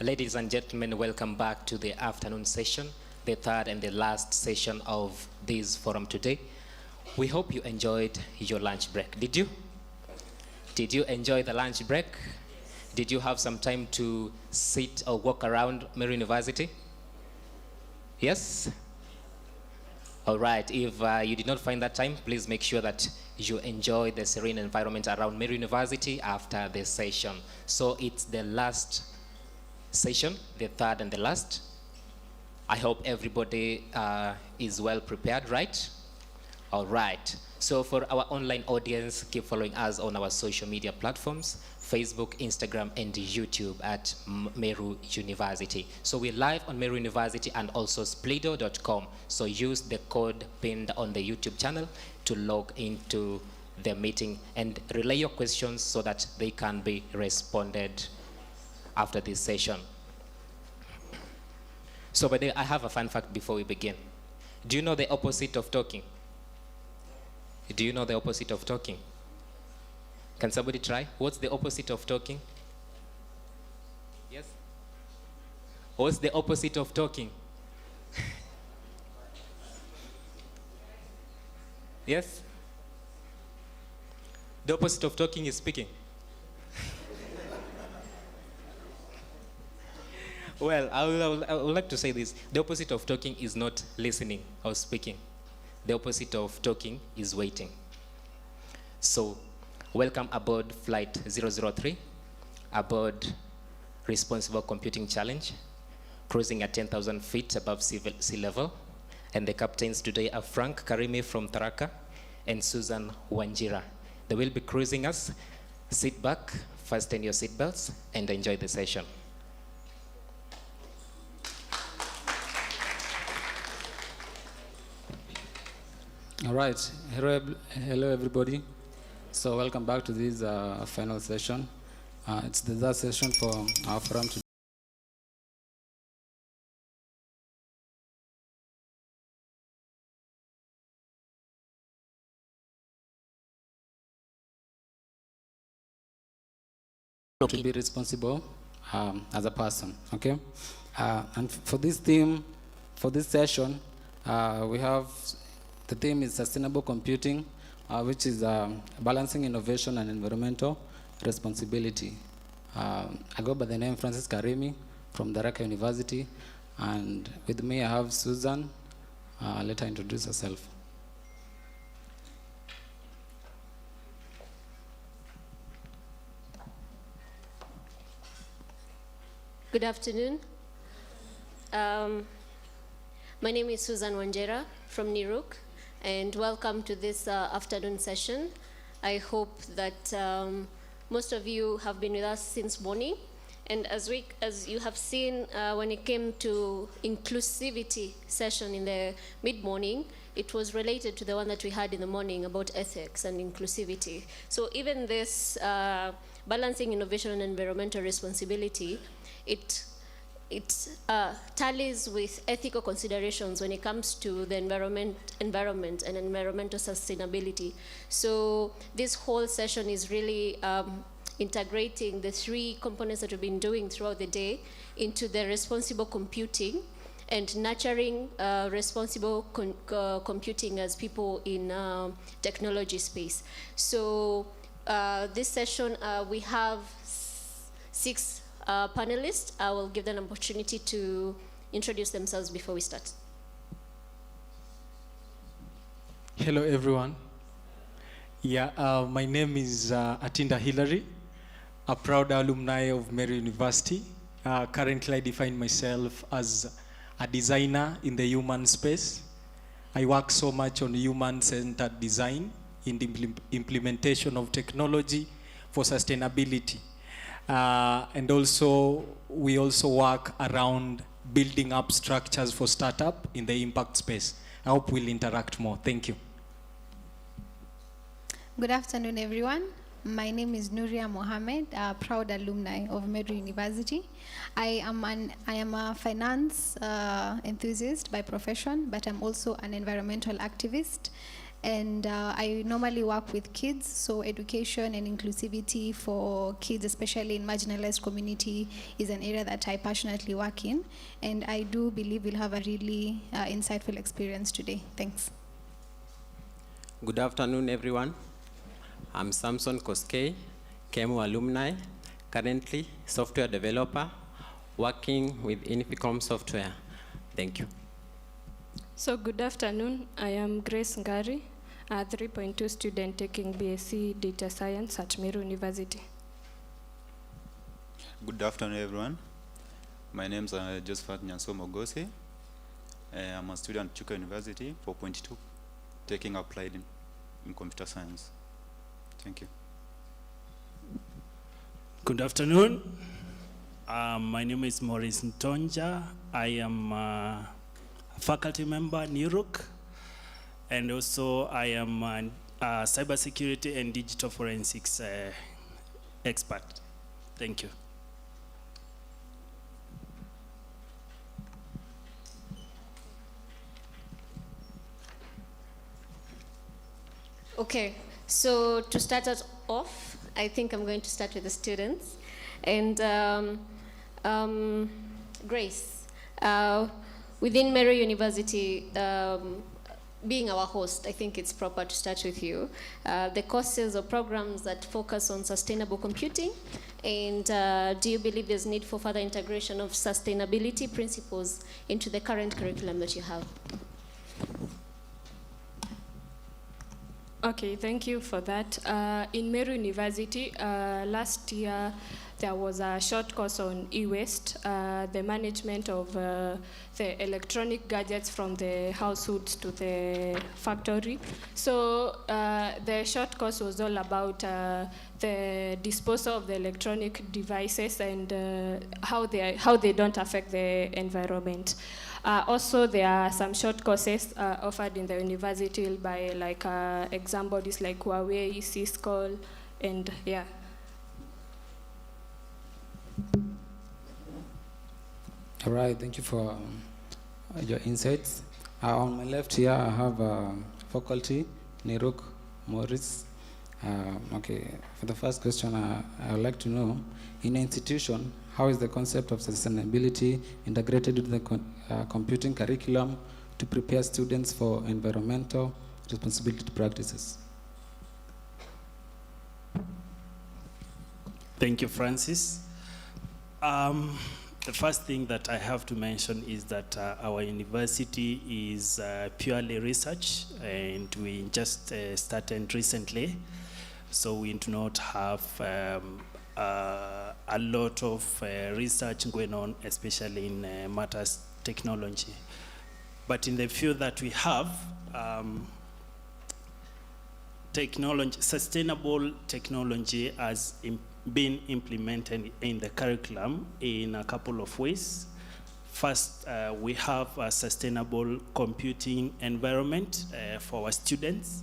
Ladies and gentlemen, welcome back to the afternoon session, the third and the last session of this forum today. We hope you enjoyed your lunch break. Did you? Did you enjoy the lunch break? Did you have some time to sit or walk around Meru University? Yes? All right, if you did not find that time, please make sure that you enjoy the serene environment around Meru University after the session. So it's the last session, the third and the last. I hope everybody is well prepared, right? All right. So for our online audience, keep following us on our social media platforms, Facebook, Instagram, and YouTube at Meru University. So we're live on Meru University and also splido.com. So use the code pinned on the YouTube channel to log into the meeting and relay your questions so that they can be responded after this session. So by the way, I have a fun fact before we begin. Do you know the opposite of talking? Do you know the opposite of talking? Can somebody try? What's the opposite of talking? Yes? What's the opposite of talking? Yes? The opposite of talking is speaking. Well, I would like to say this. The opposite of talking is not listening or speaking. The opposite of talking is waiting. So, welcome aboard Flight 003, aboard Responsible Computing Challenge, cruising at 10,000 feet above sea level. And the captains today are Frank Karimi from Tharaka and Susan Wanjira. They will be cruising us. Sit back, fasten your seatbelts, and enjoy the session. All right. Hello, everybody. So welcome back to this final session. It's the third session for our forum today. To be responsible as a person, okay? And for this theme, for this session, we have, the theme is sustainable computing, which is balancing innovation and environmental responsibility. I go by the name Francis Karimi from Tharaka University, and with me I have Susan. Let her introduce herself. Good afternoon. My name is Susan Wanjira from Niruk, and welcome to this afternoon session. I hope that most of you have been with us since morning. And as you have seen, when it came to inclusivity session in the mid-morning, it was related to the one that we had in the morning about ethics and inclusivity. So even this balancing innovation and environmental responsibility, it tallies with ethical considerations when it comes to the environment and environmental sustainability. So this whole session is really integrating the three components that we've been doing throughout the day into the responsible computing and nurturing responsible computing as people in technology space. So this session, we have 6 panelists. I will give them an opportunity to introduce themselves before we start. Hello, everyone. Yeah, my name is Atinda Hilary, a proud alumni of Meru University. Currently, I define myself as a designer in the human space. I work so much on human-centered design in the implementation of technology for sustainability. And also, we also work around building up structures for startup in the impact space. I hope we'll interact more. Thank you. Good afternoon, everyone. My name is Nuria Mohammed, a proud alumni of Meru University. I am a finance enthusiast by profession, but I'm also an environmental activist. And I normally work with kids, so education and inclusivity for kids, especially in marginalized community, is an area that I passionately work in. And I do believe we'll have a really insightful experience today. Thanks. Good afternoon, everyone. I'm Samson Koskei, KMU alumni, currently software developer, working with Inficom Software. Thank you. So good afternoon. I am Grace Ngari, a 3.2 student taking BSc Data Science at Meru University. Good afternoon, everyone. My name is Josephat Nyansomo Gose. I'm a student at Chuka University, 4.2, taking applied in computer science. Thank you. Good afternoon. My name is Maurice Ntonja. I am a faculty member, NIRUC, and also I am a cybersecurity and digital forensics expert. Thank you. Okay, so to start us off, I think I'm going to start with the students. And Grace, within Meru University, being our host, I think it's proper to start with you. The courses or programs that focus on sustainable computing, and do you believe there's need for further integration of sustainability principles into the current curriculum that you have? Okay, thank you for that. In Meru University, last year, there was a short course on e-waste, the management of the electronic gadgets from the households to the factory. So the short course was all about the disposal of the electronic devices and how they don't affect the environment. Also, there are some short courses offered in the university by exam bodies like Huawei, Cisco, and yeah. All right, thank you for your insights. On my left here, I have faculty, Niruk, Maurice. Okay, for the first question, I would like to know, in an institution, how is the concept of sustainability integrated into the computing curriculum to prepare students for environmental responsibility practices? Thank you, Francis. The first thing that I have to mention is that our university is purely research, and we just started recently. So we do not have a lot of research going on, especially in matters technology. But in the field that we have, sustainable technology has been implemented in the curriculum in a couple of ways. First, we have a sustainable computing environment for our students.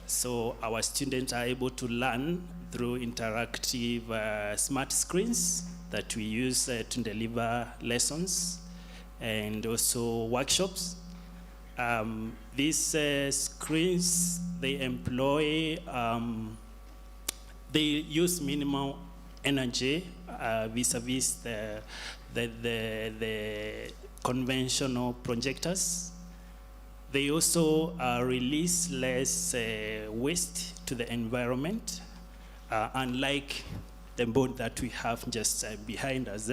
So our students are able to learn through interactive smart screens that we use to deliver lessons and also workshops. These screens, they employ, they use minimal energy vis-a-vis the conventional projectors. They also release less waste to the environment, unlike the board that we have just behind us.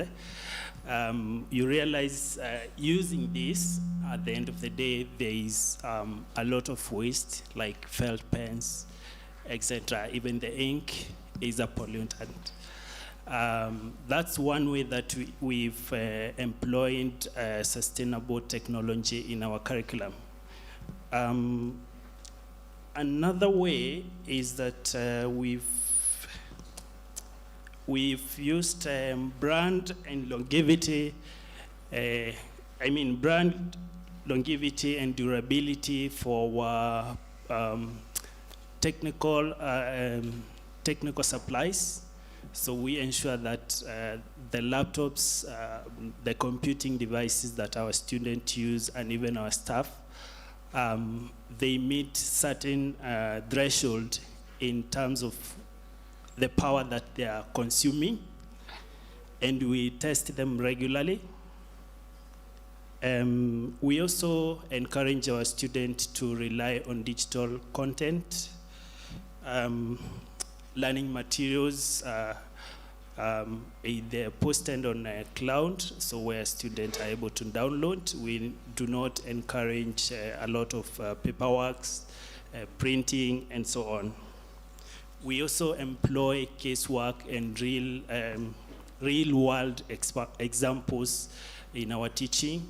You realize using this, at the end of the day, there is a lot of waste, like felt pens, etc. Even the ink is a pollutant. That's one way that we've employed sustainable technology in our curriculum. Another way is that we've used brand and longevity, brand longevity and durability for technical supplies. So we ensure that the laptops, the computing devices that our students use, and even our staff, they meet certain threshold in terms of the power that they are consuming, and we test them regularly. We also encourage our students to rely on digital content, learning materials, they're posted on a cloud, so where students are able to download. We do not encourage a lot of paperwork, printing, and so on. We also employ casework and real-world examples in our teaching.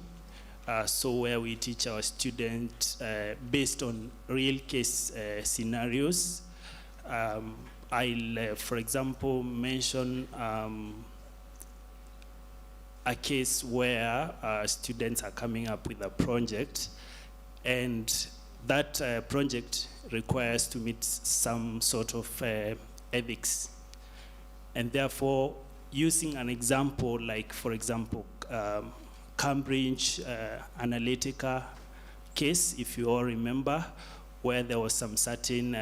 So where we teach our students based on real case scenarios. I'll, for example, mention a case where students are coming up with a project, and that project requires to meet some sort of ethics. And therefore, using an example like, for example, Cambridge Analytica case, if you all remember, where there was some certain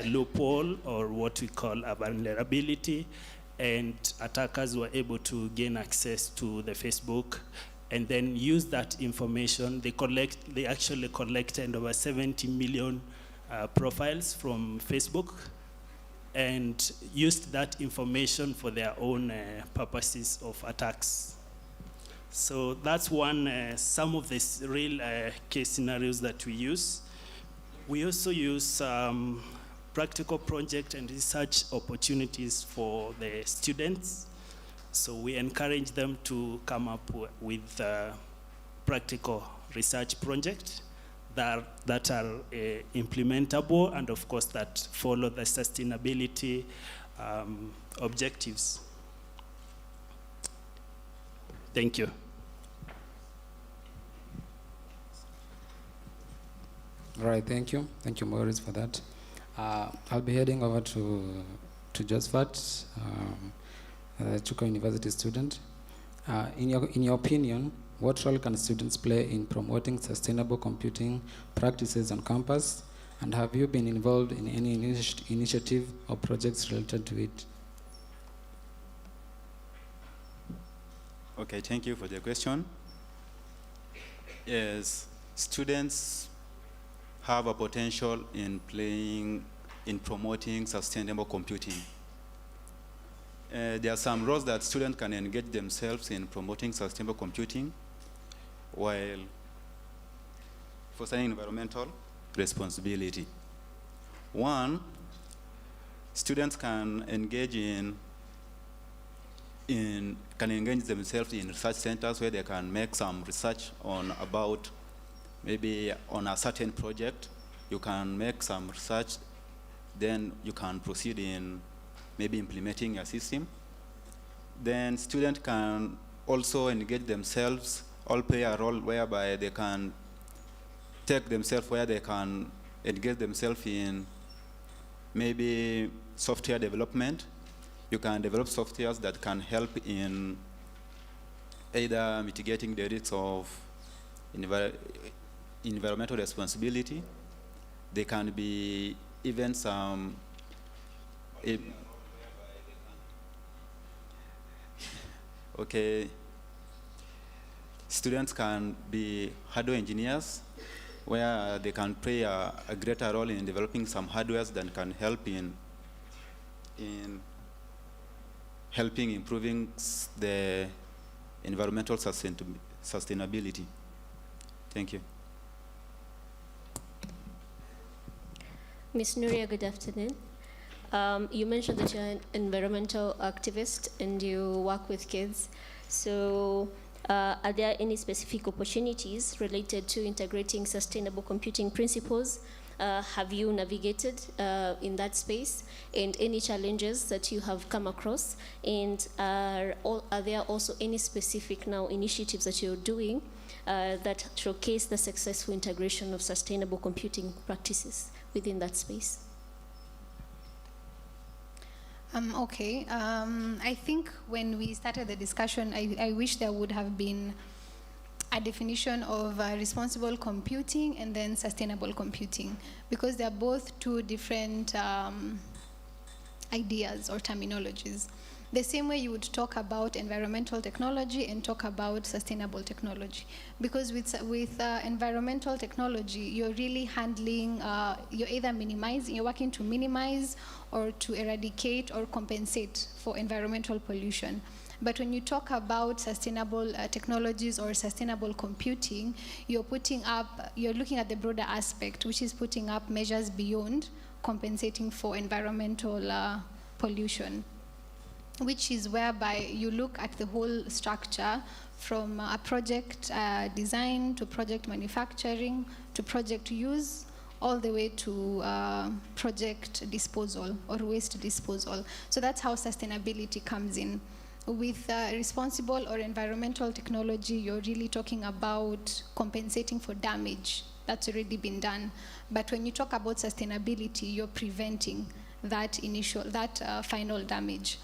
loophole or what we call a vulnerability, and attackers were able to gain access to the Facebook and then use that information. They actually collected over 70 million profiles from Facebook and used that information for their own purposes of attacks. So that's one, some of the real case scenarios that we use. We also use practical project and research opportunities for the students. So we encourage them to come up with practical research projects that are implementable, and of course that follow the sustainability objectives. Thank you. All right, thank you. Thank you, Maurice, for that. I'll be heading over to Josephat, a Chuka University student. In your opinion, what role can students play in promoting sustainable computing practices on campus? And have you been involved in any initiative or projects related to it? Okay, thank you for the question. Yes, students have a potential in promoting sustainable computing. There are some roles that students can engage themselves in promoting sustainable computing while fostering environmental responsibility. One, students can engage themselves in research centers where they can make some research about maybe on a certain project. You can make some research, then you can proceed in maybe implementing a system. Then students can also engage themselves, or play a role whereby they can take themselves where they can engage themselves in maybe software development. You can develop softwares that can help in either mitigating the risks of environmental responsibility. They can be even some students can be hardware engineers, where they can play a greater role in developing some hardwares that can help in helping improving the environmental sustainability. Thank you. Ms. Nuria, good afternoon. You mentioned that you're an environmental activist and you work with kids. So are there any specific opportunities related to integrating sustainable computing principles? Have you navigated in that space, and any challenges that you have come across? And are there also any specific now initiatives that you're doing that showcase the successful integration of sustainable computing practices within that space? I think when we started the discussion, I wish there would have been a definition of responsible computing and then sustainable computing, because they are both two different ideas or terminologies. The same way you would talk about environmental technology and talk about sustainable technology. Because with environmental technology, you're really handling, you're either minimizing, you're working to minimize or to eradicate or compensate for environmental pollution. But when you talk about sustainable technologies or sustainable computing, you're looking at the broader aspect, which is putting up measures beyond compensating for environmental pollution, which is whereby you look at the whole structure from a project design to project manufacturing to project use, all the way to project disposal or waste disposal. So that's how sustainability comes in. With responsible or environmental technology, you're really talking about compensating for damage that's already been done. But when you talk about sustainability, you're preventing that final damage.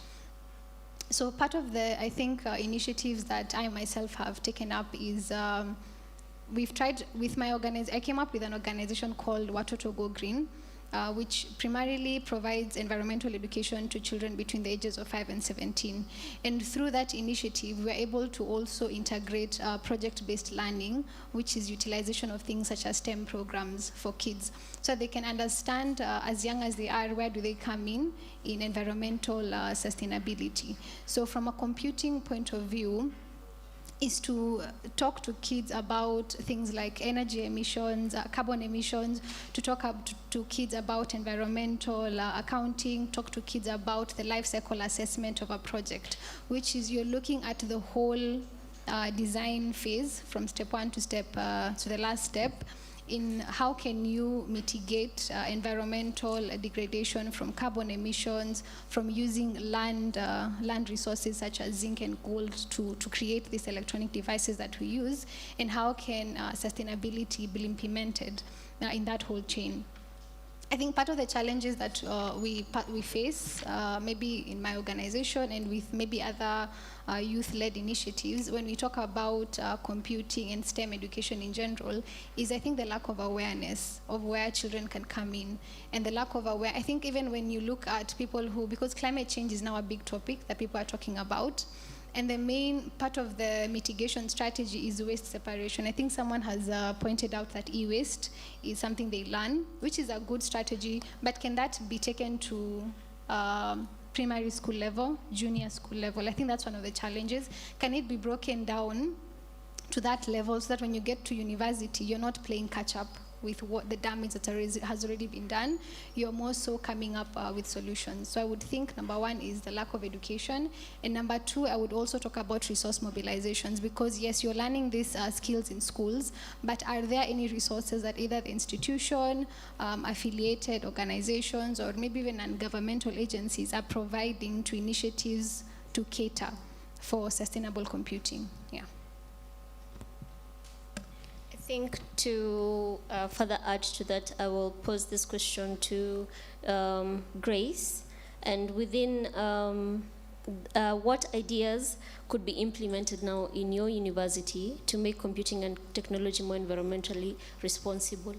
So part of the, I think, initiatives that I myself have taken up is we've tried with my organization. I came up with an organization called Watoto Go Green, which primarily provides environmental education to children between the ages of 5 and 17. And through that initiative, we're able to also integrate project-based learning, which is utilization of things such as STEM programs for kids, so they can understand as young as they are, where do they come in environmental sustainability. So from a computing point of view, is to talk to kids about things like energy emissions, carbon emissions, to talk to kids about environmental accounting, talk to kids about the life cycle assessment of a project, which is you're looking at the whole design phase from step 1 to the last step, in how can you mitigate environmental degradation from carbon emissions, from using land resources such as zinc and gold to create these electronic devices that we use, and how can sustainability be implemented in that whole chain. I think part of the challenges that we face, maybe in my organization and with maybe other youth-led initiatives, when we talk about computing and STEM education in general, is I think the lack of awareness of where children can come in, and the lack of awareness. I think even when you look at people because climate change is now a big topic that people are talking about, and the main part of the mitigation strategy is waste separation. I think someone has pointed out that e-waste is something they learn, which is a good strategy, but can that be taken to primary school level, junior school level? I think that's one of the challenges. Can it be broken down to that level so that when you get to university, you're not playing catch up with what the damage that has already been done, you're more so coming up with solutions. So I would think number 1 is the lack of education, and number 2, I would also talk about resource mobilizations, because yes, you're learning these skills in schools, but are there any resources that either the institution, affiliated organizations, or maybe even non-governmental agencies are providing to initiatives to cater for sustainable computing? Yeah. I think to further add to that, I will pose this question to Grace. And within what ideas could be implemented now in your university to make computing and technology more environmentally responsible?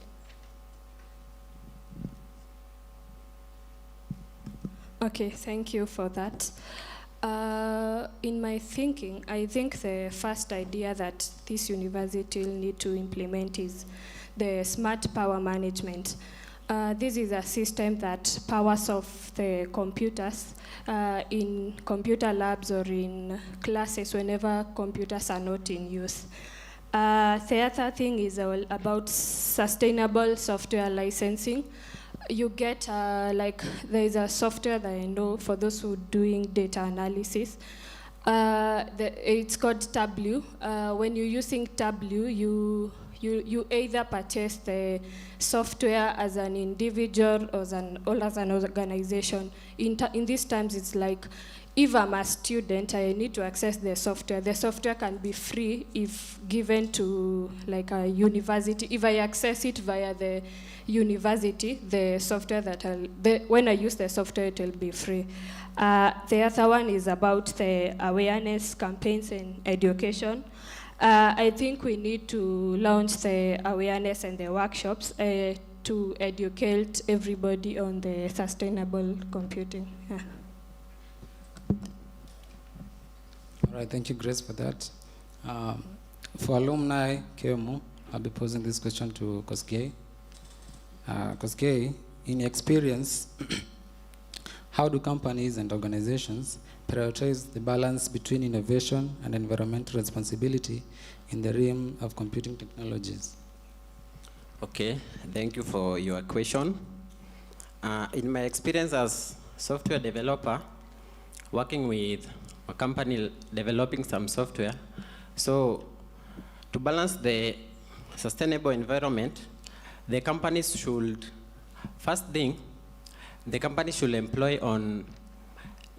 Okay, thank you for that. In my thinking, I think the first idea that this university will need to implement is the smart power management. This is a system that powers off the computers in computer labs or in classes whenever computers are not in use. The other thing is about sustainable software licensing. You get, there is a software that I know for those who are doing data analysis. It's called Tableau. When you're using Tableau, you either purchase the software as an individual or as an organization. In these times, it's like, if I'm a student, I need to access the software. The software can be free if given to like a university. If I access it via the university, the software when I use the software, it will be free. The other one is about the awareness campaigns and education. I think we need to launch the awareness and the workshops to educate everybody on the sustainable computing. Yeah. All right, thank you, Grace, for that. For alumni, KMU, I'll be posing this question to Koskei. Koskei, in your experience, how do companies and organizations prioritize the balance between innovation and environmental responsibility in the realm of computing technologies? Okay, thank you for your question. In my experience as software developer, working with a company developing some software, so to balance the sustainable environment, the companies should, first thing, the company should employ on,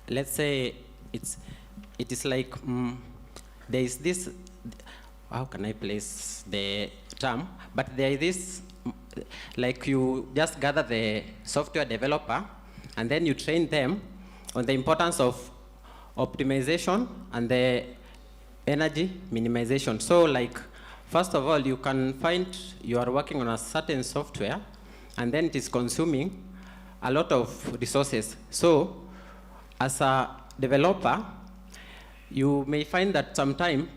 let's say, it is like, there is this, how can I place the term, but there is this, like you just gather the software developer and then you train them on the importance of optimization and the energy minimization. So like, first of all, you can find you are working on a certain software and then it is consuming a lot of resources. So as a developer, you may find that sometimes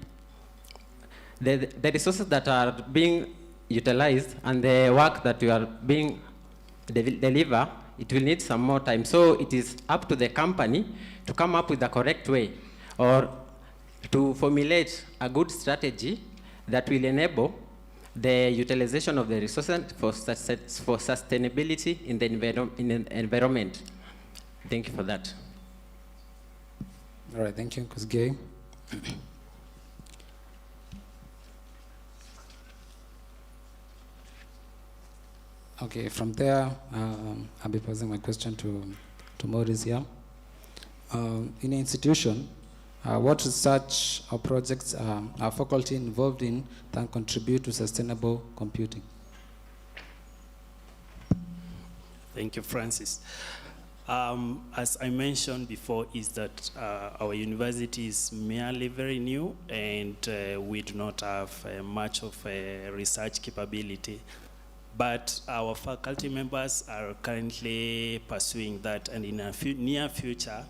the resources that are being utilized and the work that you are being deliver, it will need some more time. So it is up to the company to come up with the correct way or to formulate a good strategy that will enable the utilization of the resources for sustainability in the environment. Thank you for that. All right, thank you, Koskei. Okay, from there, I'll be posing my question to Maurice here. In an institution, what research or projects are faculty involved in that contribute to sustainable computing? Thank you, Francis. As I mentioned before, is that our university is merely very new and we do not have much of a research capability. But our faculty members are currently pursuing that, and in a near future,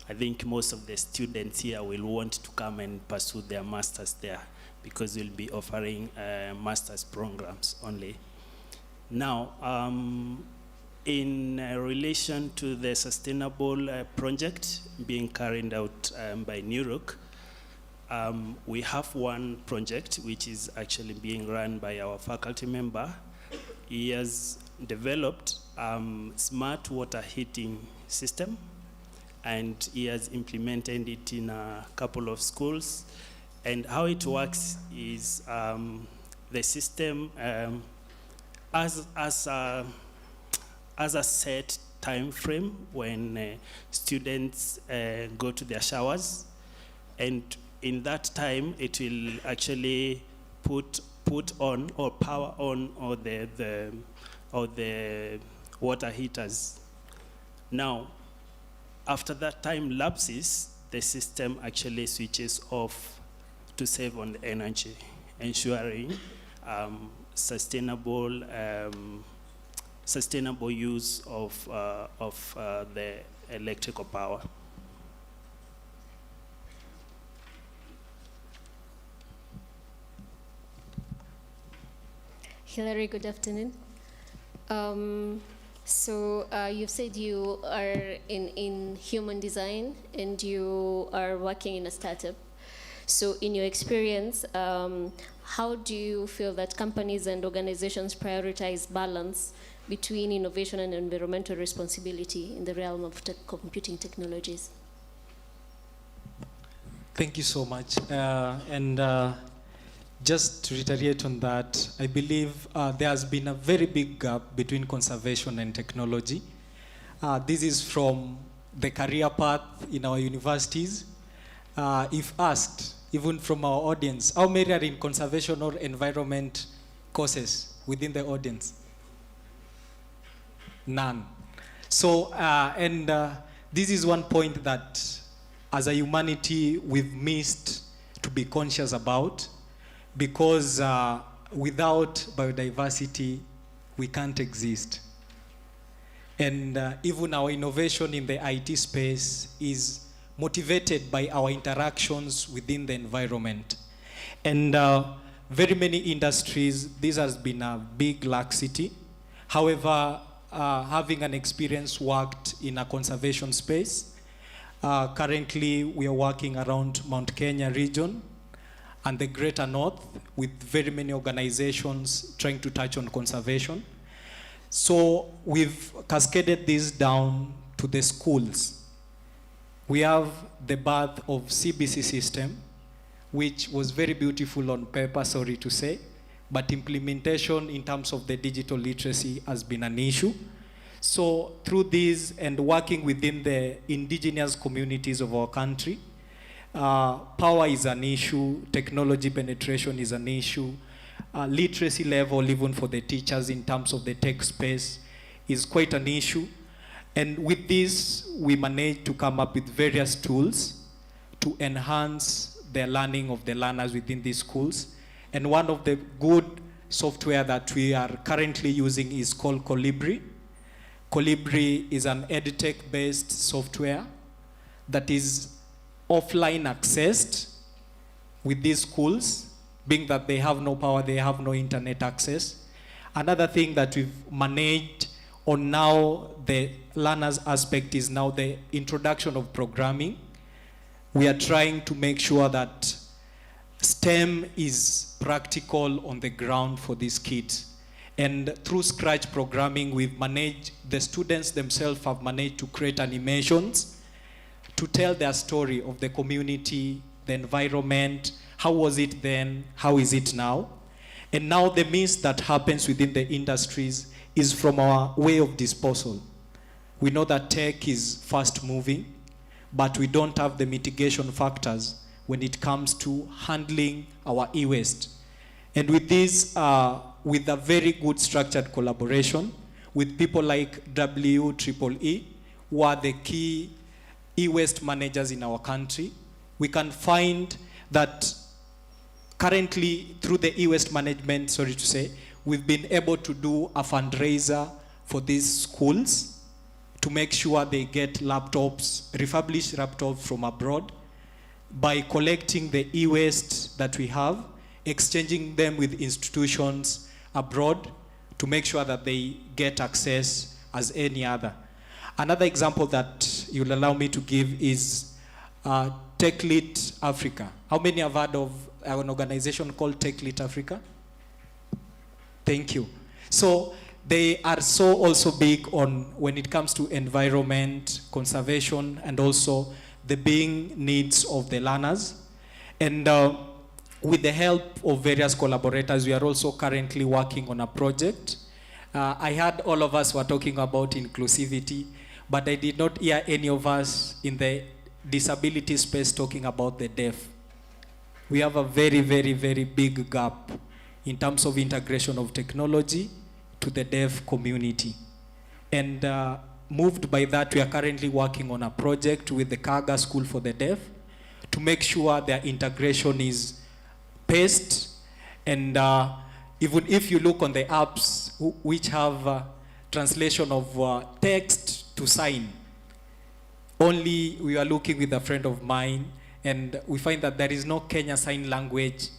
I think most of the students here will want to come and pursue their masters there because we'll be offering master's programs only. Now, in relation to the sustainable project being carried out by NURUC, we have one project which is actually being run by our faculty member. He has developed smart water heating system, and he has implemented it in a couple of schools. And how it works is the system has a set time frame when students go to their showers, and in that time it will actually put on or power on all the water heaters. Now, after that time lapses, the system actually switches off to save on the energy, ensuring sustainable use of the electrical power. Hilary, good afternoon. So you've said you are in human design and you are working in a startup. So in your experience, how do you feel that companies and organizations prioritize balance between innovation and environmental responsibility in the realm of computing technologies? Thank you so much. Just to reiterate on that, I believe there has been a very big gap between conservation and technology. This is from the career path in our universities. If asked, even from our audience, how many are in conservation or environment courses within the audience? None. So, this is one point that as a humanity we've missed to be conscious about, because without biodiversity, we can't exist. And even our innovation in the IT space is motivated by our interactions within the environment. And very many industries, this has been a big laxity. However, having an experience worked in a conservation space, currently we are working around Mount Kenya region and the Greater North with very many organizations trying to touch on conservation. So we've cascaded this down to the schools. We have the birth of CBC system, which was very beautiful on paper, sorry to say, but implementation in terms of the digital literacy has been an issue. So through this and working within the indigenous communities of our country, power is an issue, technology penetration is an issue, literacy level even for the teachers in terms of the tech space is quite an issue. And with this, we managed to come up with various tools to enhance the learning of the learners within these schools. And one of the good software that we are currently using is called Colibri. Colibri is an edtech-based software that is offline accessed with these schools, being that they have no power, they have no internet access. Another thing that we've managed on now the learners aspect is now the introduction of programming. We are trying to make sure that STEM is practical on the ground for these kids. And through Scratch programming, we've managed, the students themselves have managed to create animations to tell their story of the community, the environment, how was it then, how is it now? And now the mess that happens within the industries is from our way of disposal. We know that tech is fast moving, but we don't have the mitigation factors when it comes to handling our e-waste. And with this, with a very good structured collaboration with people like WEEE, who are the key e-waste managers in our country, we can find that currently through the e-waste management, sorry to say, we've been able to do a fundraiser for these schools to make sure they get laptops, refurbished laptops from abroad, by collecting the e-waste that we have, exchanging them with institutions abroad to make sure that they get access as any other. Another example that you'll allow me to give is TechLead Africa. How many have heard of an organization called TechLead Africa? Thank you. So they are so also big on when it comes to environment, conservation, and also the being needs of the learners. And with the help of various collaborators, we are also currently working on a project. I heard all of us were talking about inclusivity, but I did not hear any of us in the disability space talking about the deaf. We have a very, very, very big gap in terms of integration of technology to the deaf community. And moved by that, we are currently working on a project with the Kaga School for the Deaf to make sure their integration is paced. And even if you look on the apps which have translation of text to sign, only we are looking with a friend of mine, and we find that there is no Kenya Sign Language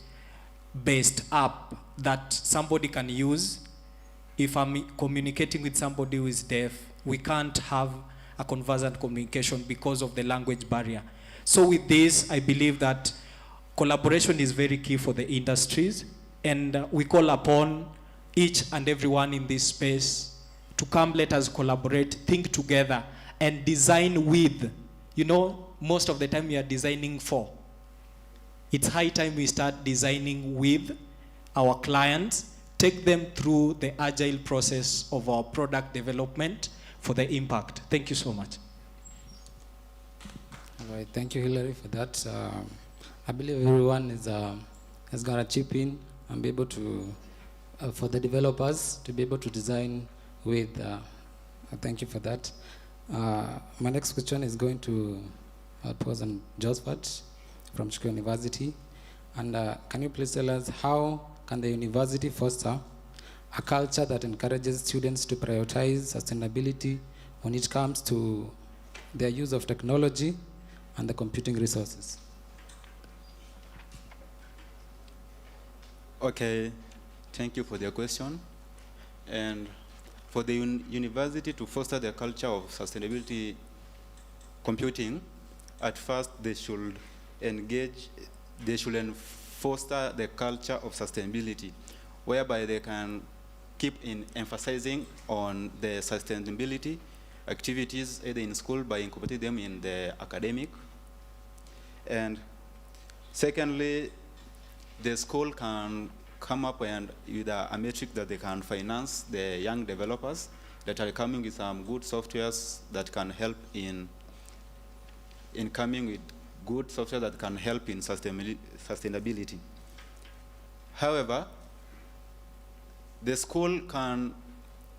based app that somebody can use. If I'm communicating with somebody who is deaf, we can't have a conversant communication because of the language barrier. So with this, I believe that collaboration is very key for the industries, and we call upon each and everyone in this space to come, let us collaborate, think together, and design with. You know, most of the time we are designing for. It's high time we start designing with our clients, take them through the agile process of our product development for the impact. Thank you so much. All right, thank you, Hilary, for that. I believe everyone is going to chip in and be able to, for the developers, to be able to design with. Thank you for that. My next question is going to pose on Josephat from Chuka University. And can you please tell us how can the university foster a culture that encourages students to prioritize sustainability when it comes to their use of technology and the computing resources? Okay, thank you for the question. And for the university to foster the culture of sustainability computing, at first they should foster the culture of sustainability, whereby they can keep emphasizing on the sustainability activities either in school by incorporating them in the academic. And secondly, the school can come up with a metric that they can finance the young developers that are coming with some good softwares that can help in coming with good software that can help in sustainability. However, the school can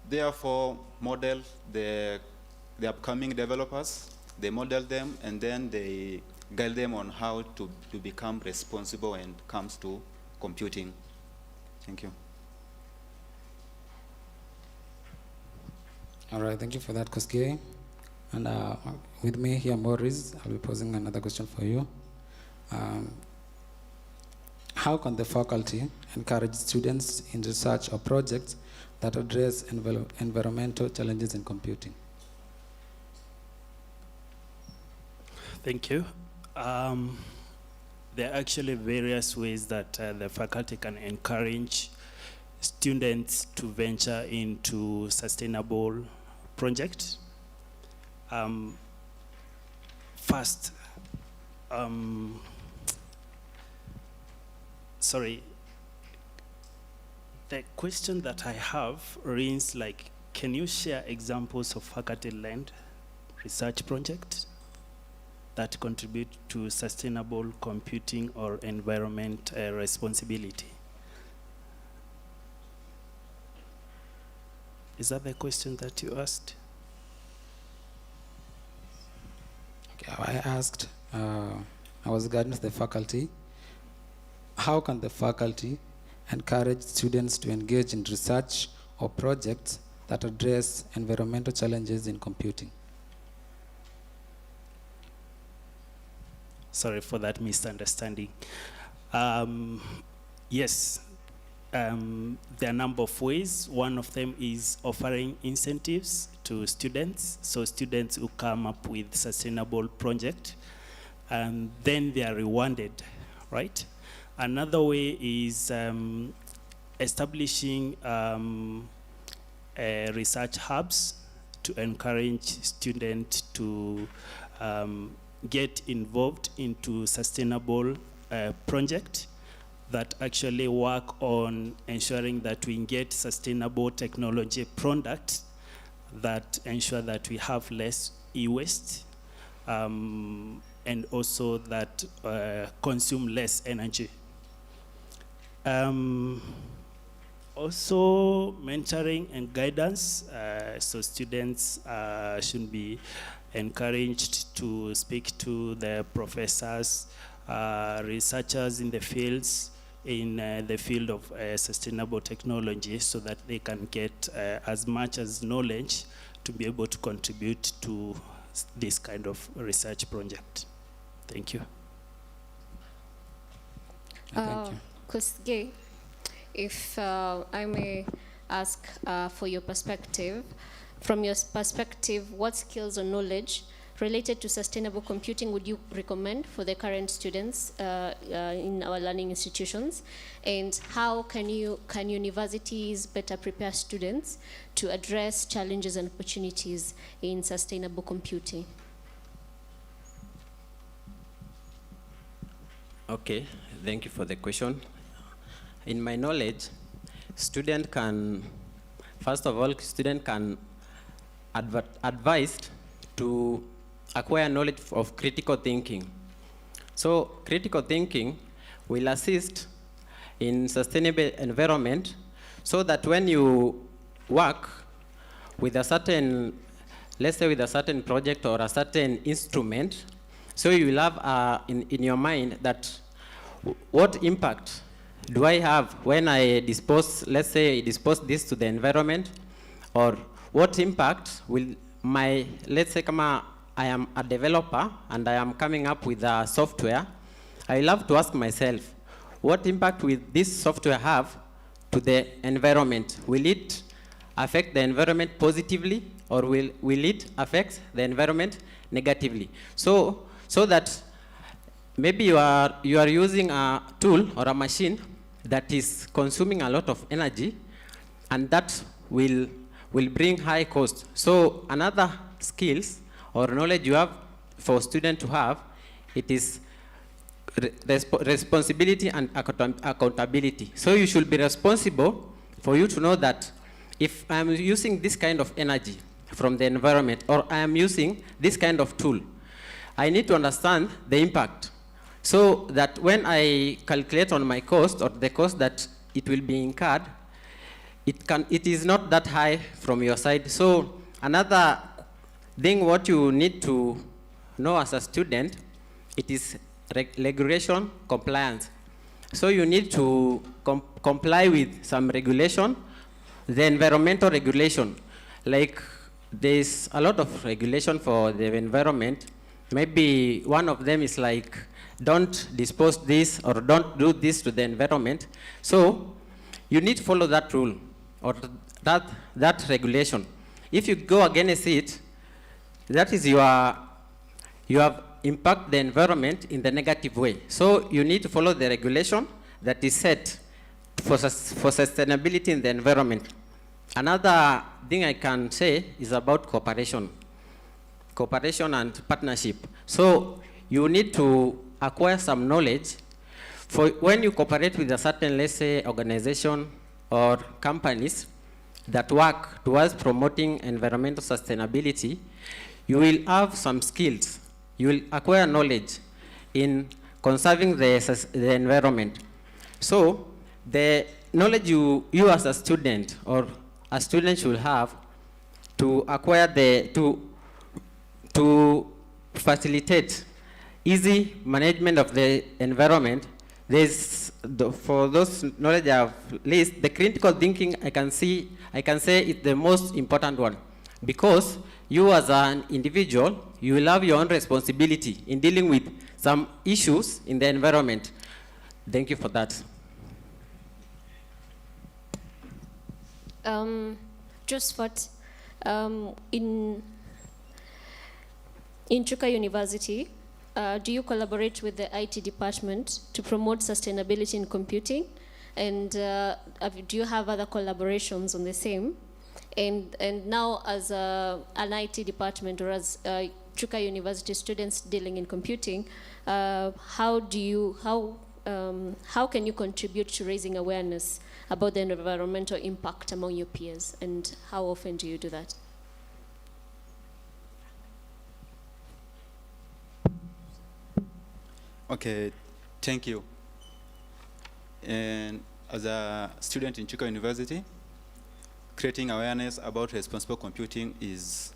therefore model the upcoming developers, they model them, and then they guide them on how to become responsible when it comes to computing. Thank you. All right, thank you for that, Kosgei. And with me here, Maurice, I'll be posing another question for you. How can the faculty encourage students in research or projects that address environmental challenges in computing? Thank you. There are actually various ways that the faculty can encourage students to venture into sustainable projects. First, sorry, the question that I have reads like, can you share examples of faculty-led research projects that contribute to sustainable computing or environment responsibility? Is that the question that you asked? Okay, I asked, I was guiding the faculty. How can the faculty encourage students to engage in research or projects that address environmental challenges in computing? Sorry for that misunderstanding. Yes, there are a number of ways. One of them is offering incentives to students. So students who come up with sustainable project, and then they are rewarded, right? Another way is establishing research hubs to encourage students to get involved into sustainable project that actually work on ensuring that we get sustainable technology products that ensure that we have less e-waste and also that consume less energy. Also mentoring and guidance, so students should be encouraged to speak to the professors, researchers in the fields, in the field of sustainable technology, so that they can get as much as knowledge to be able to contribute to this kind of research project. Thank you. Thank you. Kosgei, if I may ask for your perspective, from your perspective, what skills or knowledge related to sustainable computing would you recommend for the current students in our learning institutions? And how can universities better prepare students to address challenges and opportunities in sustainable computing? Okay, thank you for the question. In my knowledge, student can, first of all, student can advised to acquire knowledge of critical thinking. So critical thinking will assist in sustainable environment, so that when you work with a certain, let's say with a certain project or a certain instrument, so you will have in your mind that what impact do I have when I dispose, let's say I dispose this to the environment, or what impact will my, let's say kama I am a developer and I am coming up with a software, I love to ask myself, what impact will this software have to the environment? Will it affect the environment positively, or will it affect the environment negatively? So that maybe you are using a tool or a machine that is consuming a lot of energy, and that will bring high cost. So another skills or knowledge you have for a student to have, it is responsibility and accountability. So you should be responsible for you to know that if I am using this kind of energy from the environment, or I am using this kind of tool, I need to understand the impact, so that when I calculate on my cost, or the cost that it will be incurred, it is not that high from your side. So another thing what you need to know as a student, it is regulation compliance. So you need to comply with some regulation, the environmental regulation. Like there's a lot of regulation for the environment. Maybe one of them is like, don't dispose this or don't do this to the environment. So you need to follow that rule or that regulation. If you go against it, that is you have impact the environment in the negative way. So you need to follow the regulation that is set for sustainability in the environment. Another thing I can say is about cooperation and partnership. So you need to acquire some knowledge. For when you cooperate with a certain, let's say, organization or companies that work towards promoting environmental sustainability, you will have some skills. You will acquire knowledge in conserving the environment. So the knowledge you as a student or a student should have to acquire to facilitate easy management of the environment. For those knowledge I have list, the critical thinking I can say is the most important one, because you as an individual, you will have your own responsibility in dealing with some issues in the environment. Thank you for that. Josephat, in Chuka University, do you collaborate with the IT department to promote sustainability in computing? And do you have other collaborations on the same? And now as an IT department, or as Chuka University students dealing in computing, how can you contribute to raising awareness about the environmental impact among your peers, and how often do you do that? Okay, thank you. And as a student in Chuka University, creating awareness about responsible computing is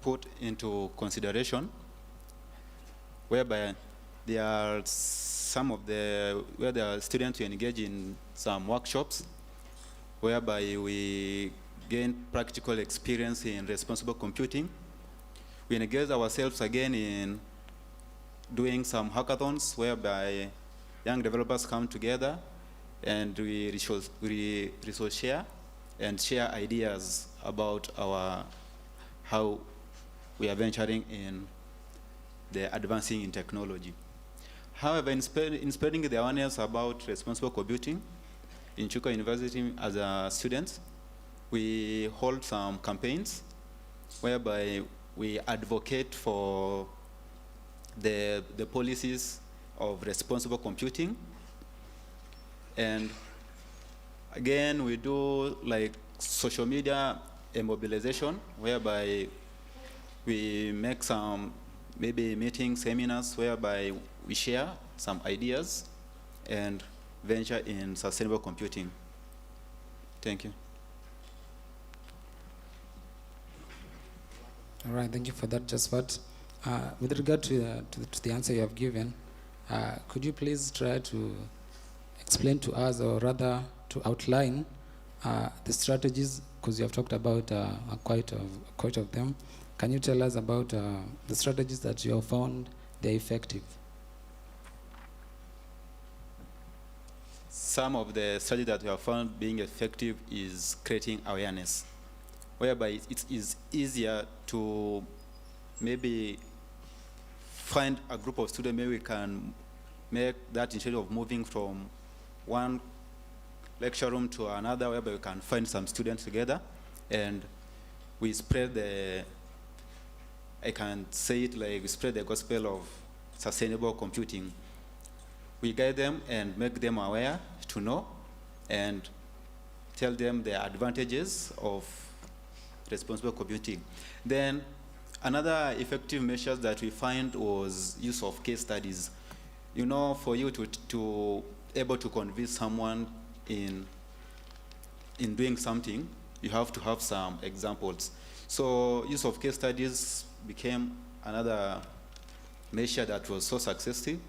put into consideration, whereby there are where the students will engage in some workshops, whereby we gain practical experience in responsible computing. We engage ourselves again in doing some hackathons, whereby young developers come together and we resource share and share ideas about how we are venturing in the advancing in technology. However, in spreading the awareness about responsible computing in Chuka University as a student, we hold some campaigns whereby we advocate for the policies of responsible computing. And again, we do like social media mobilization, whereby we make some maybe meetings, seminars, whereby we share some ideas and venture in sustainable computing. Thank you. All right, thank you for that, Josephat. With regard to the answer you have given, Could you please try to explain to us, or rather to outline the strategies, because you have talked about quite of them. Can you tell us about the strategies that you have found they're effective? Some of the strategies that we have found being effective is creating awareness, whereby it is easier to maybe find a group of students. Maybe we can make that, instead of moving from one lecture room to another, whereby we can find some students together and we spread I can say it like we spread the gospel of sustainable computing. We guide them and make them aware to know and tell them the advantages of responsible computing. Then another effective measures that we find was use of case studies. You know, for you to able to convince someone in doing something, you have to have some examples. So use of case studies became another measure that was so successive,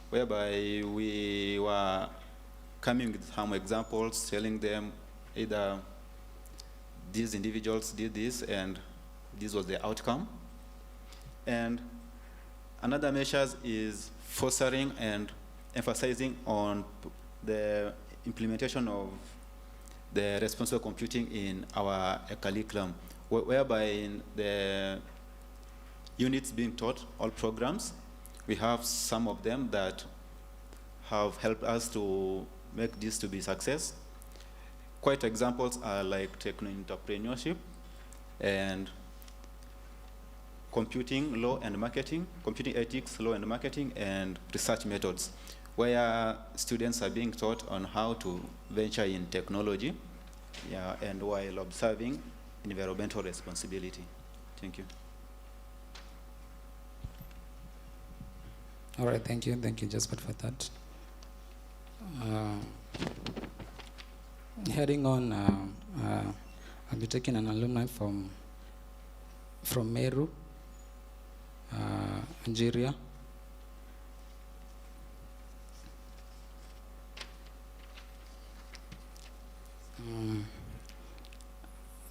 whereby we were coming with some examples, telling them either these individuals did this and this was the outcome. And another measure is fostering and emphasizing on the implementation of the responsible computing in our curriculum, whereby in the units being taught, all programs, we have some of them that have helped us to make this to be success. Quite examples are like techno-entrepreneurship and computing law and marketing, computing ethics, law and marketing, and research methods, where students are being taught on how to venture in technology, and while observing environmental responsibility. Thank you. All right, thank you, Jasper, for that. Heading on, I'll be taking an alumni from Meru, Nigeria.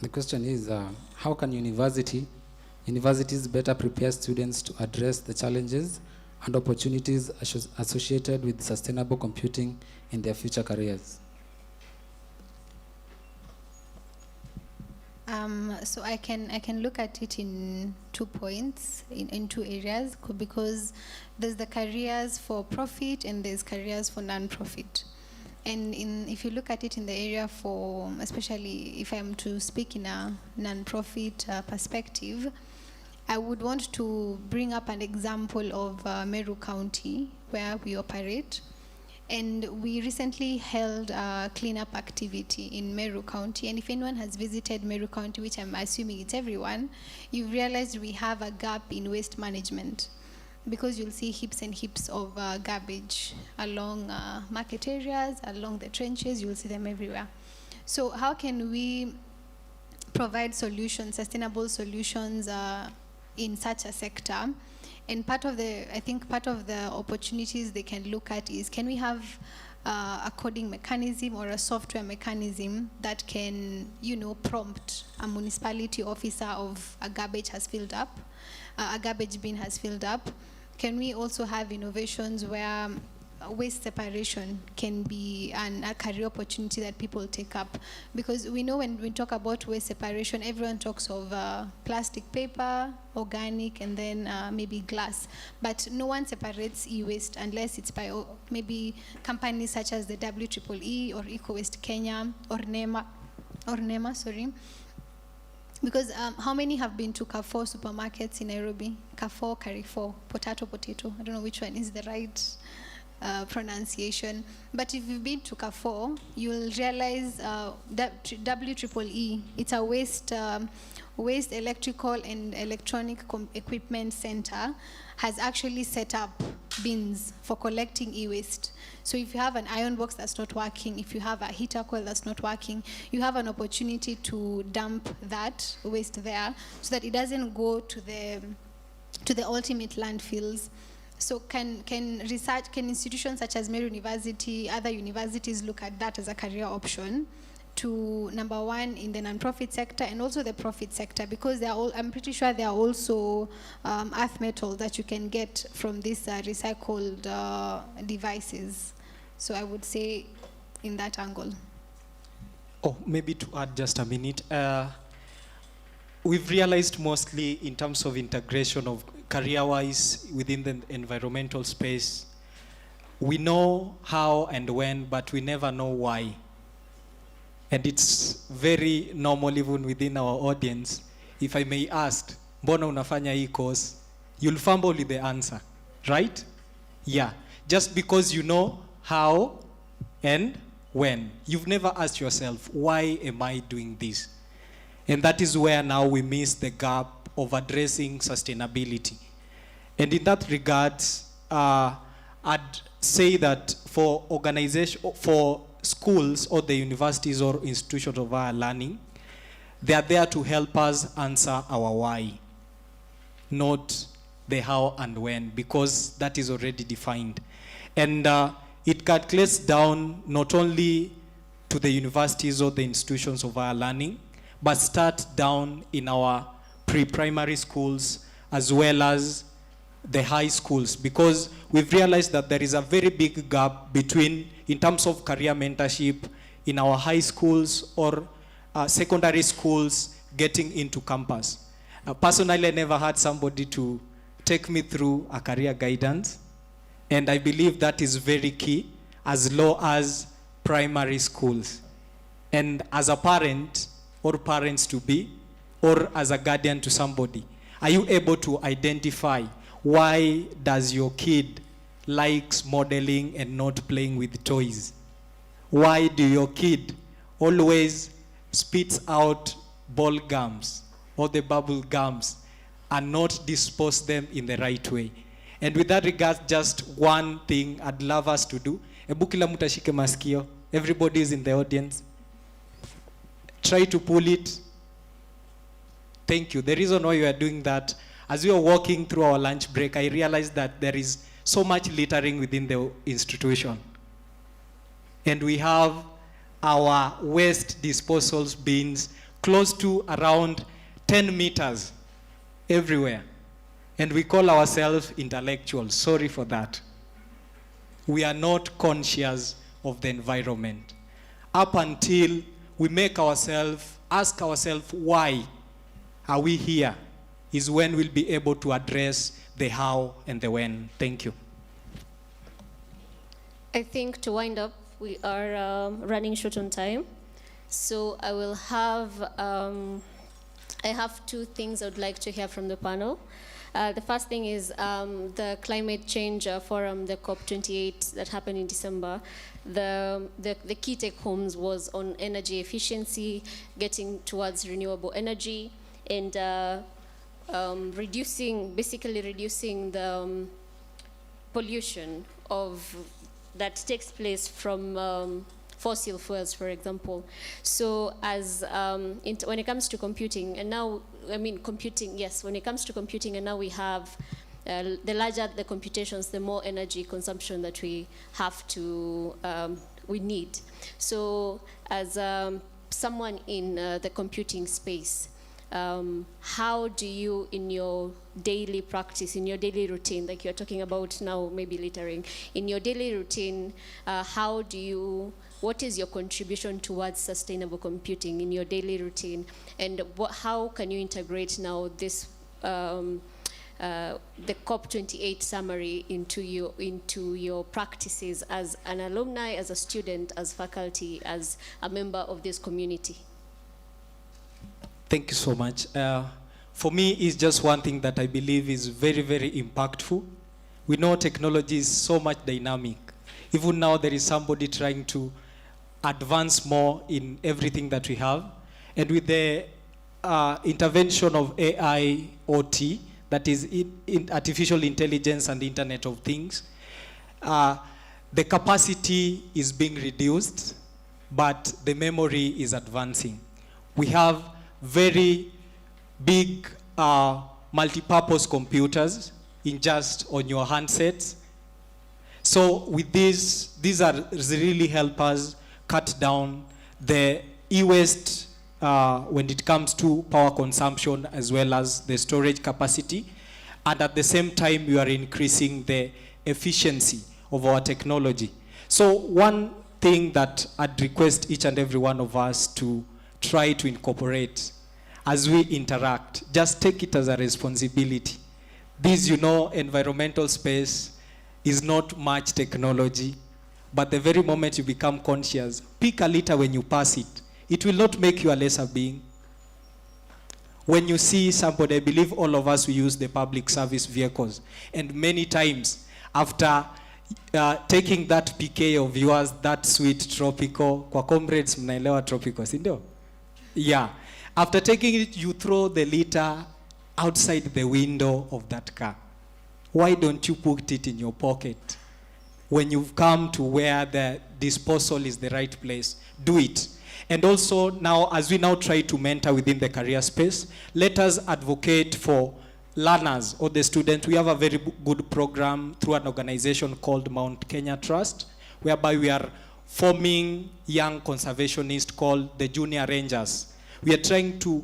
The question is, how can universities better prepare students to address the challenges and opportunities associated with sustainable computing in their future careers? So I can look at it in 2 points, in 2 areas, because there's the careers for profit and there's careers for non-profit. And if you look at it in the area for, especially if I'm to speak in a non-profit perspective, I would want to bring up an example of Meru County, where we operate. And we recently held a cleanup activity in Meru County. And if anyone has visited Meru County, which I'm assuming it's everyone, you've realized we have a gap in waste management, because you'll see heaps and heaps of garbage along market areas, along the trenches. You'll see them everywhere. So how can we provide solutions, sustainable solutions in such a sector? And part of the opportunities they can look at is, can we have a coding mechanism or a software mechanism that can, prompt a municipality officer of a garbage bin has filled up? Can we also have innovations where waste separation can be a career opportunity that people take up? Because we know when we talk about waste separation, everyone talks of plastic, paper, organic, and then maybe glass. But no one separates e-waste unless it's by maybe companies such as the WEEE or Eco Waste Kenya or NEMA, Because how many have been to Carrefour supermarkets in Nairobi? Carrefour, potato. I don't know which one is the right pronunciation. But if you've been to Carrefour, you'll realize that WEEE, it's a waste electrical and electronic equipment center, has actually set up bins for collecting e-waste. So if you have an iron box that's not working, if you have a heater coil that's not working, you have an opportunity to dump that waste there so that it doesn't go to the ultimate landfills. So can institutions such as Meru University, other universities look at that as a career option to, number one, in the non-profit sector and also the profit sector, because I'm pretty sure there are also earth metals that you can get from these recycled devices. So I would say in that angle. Oh, maybe to add just a minute. We've realized mostly in terms of integration of career-wise within the environmental space, we know how and when, but we never know why. And it's very normal even within our audience. If I may ask, mbona unafanya hii course? You'll fumble with the answer, right? Yeah, just because you know how and when. You've never asked yourself, why am I doing this? And that is where now we miss the gap of addressing sustainability. And in that regard, I'd say that for schools or the universities or institutions of higher learning, they are there to help us answer our why, not the how and when, because that is already defined. And it calculates down not only to the universities or the institutions of higher learning, but start down in our pre-primary schools as well as the high schools, because we've realized that there is a very big gap between, in terms of career mentorship, in our high schools or secondary schools getting into campus. Personally, I never had somebody to take me through a career guidance, and I believe that is very key as low as primary schools. And as a parent, or parents to be, or as a guardian to somebody, are you able to identify why does your kid likes modeling and not playing with toys? Why do your kid always spits out ball gums or the bubble gums and not dispose them in the right way? And with that regard, just one thing I'd love us to do. Ebu kila mtu ashike masikio. Everybody is in the audience. Try to pull it. Thank you. The reason why you are doing that, as we were walking through our lunch break, I realized that there is so much littering within the institution. And we have our waste disposal bins close to around 10 meters everywhere. And we call ourselves intellectuals. Sorry for that. We are not conscious of the environment. Up until we ask ourselves why are we here, is when we'll be able to address the how and the when. Thank you. I think to wind up, we are running short on time. So I will have, I have two things I would like to hear from the panel. The first thing is the climate change forum, the COP28 that happened in December. The key take homes was on energy efficiency, getting towards renewable energy, and basically reducing the pollution that takes place from fossil fuels, for example. So when it comes to computing, and now, computing, yes, when it comes to computing, and now we have, the larger the computations, the more energy consumption that we have to, we need. So as someone in the computing space, how do you, in your daily practice, in your daily routine, like you're talking about now, maybe littering, in your daily routine, what is your contribution towards sustainable computing in your daily routine? And how can you integrate now this, the COP28 summary into your practices as an alumni, as a student, as faculty, as a member of this community? Thank you so much. For me, it's just one thing that I believe is very, very impactful. We know technology is so much dynamic. Even now, there is somebody trying to advance more in everything that we have. And with the intervention of AI, OT, that is in artificial intelligence and the Internet of Things, the capacity is being reduced, but the memory is advancing. We have very big multi-purpose computers in just on your handsets. So with these really help us cut down the e-waste when it comes to power consumption as well as the storage capacity. And at the same time, we are increasing the efficiency of our technology. So one thing that I'd request each and every one of us to try to incorporate as we interact, just take it as a responsibility. This, environmental space is not much technology, but the very moment you become conscious, pick a litter when you pass it. It will not make you a lesser being. When you see somebody, I believe all of us, we use the public service vehicles. And many times, after taking that PK of yours, that sweet tropical, kwa comrades mnaelewa tropical, si ndio? Yeah. After taking it, you throw the litter outside the window of that car. Why don't you put it in your pocket? When you've come to where the disposal is the right place, do it. And also now, as we now try to mentor within the career space, let us advocate for learners or the students. We have a very good program through an organization called Mount Kenya Trust, whereby we are forming young conservationists called the Junior Rangers. We are trying to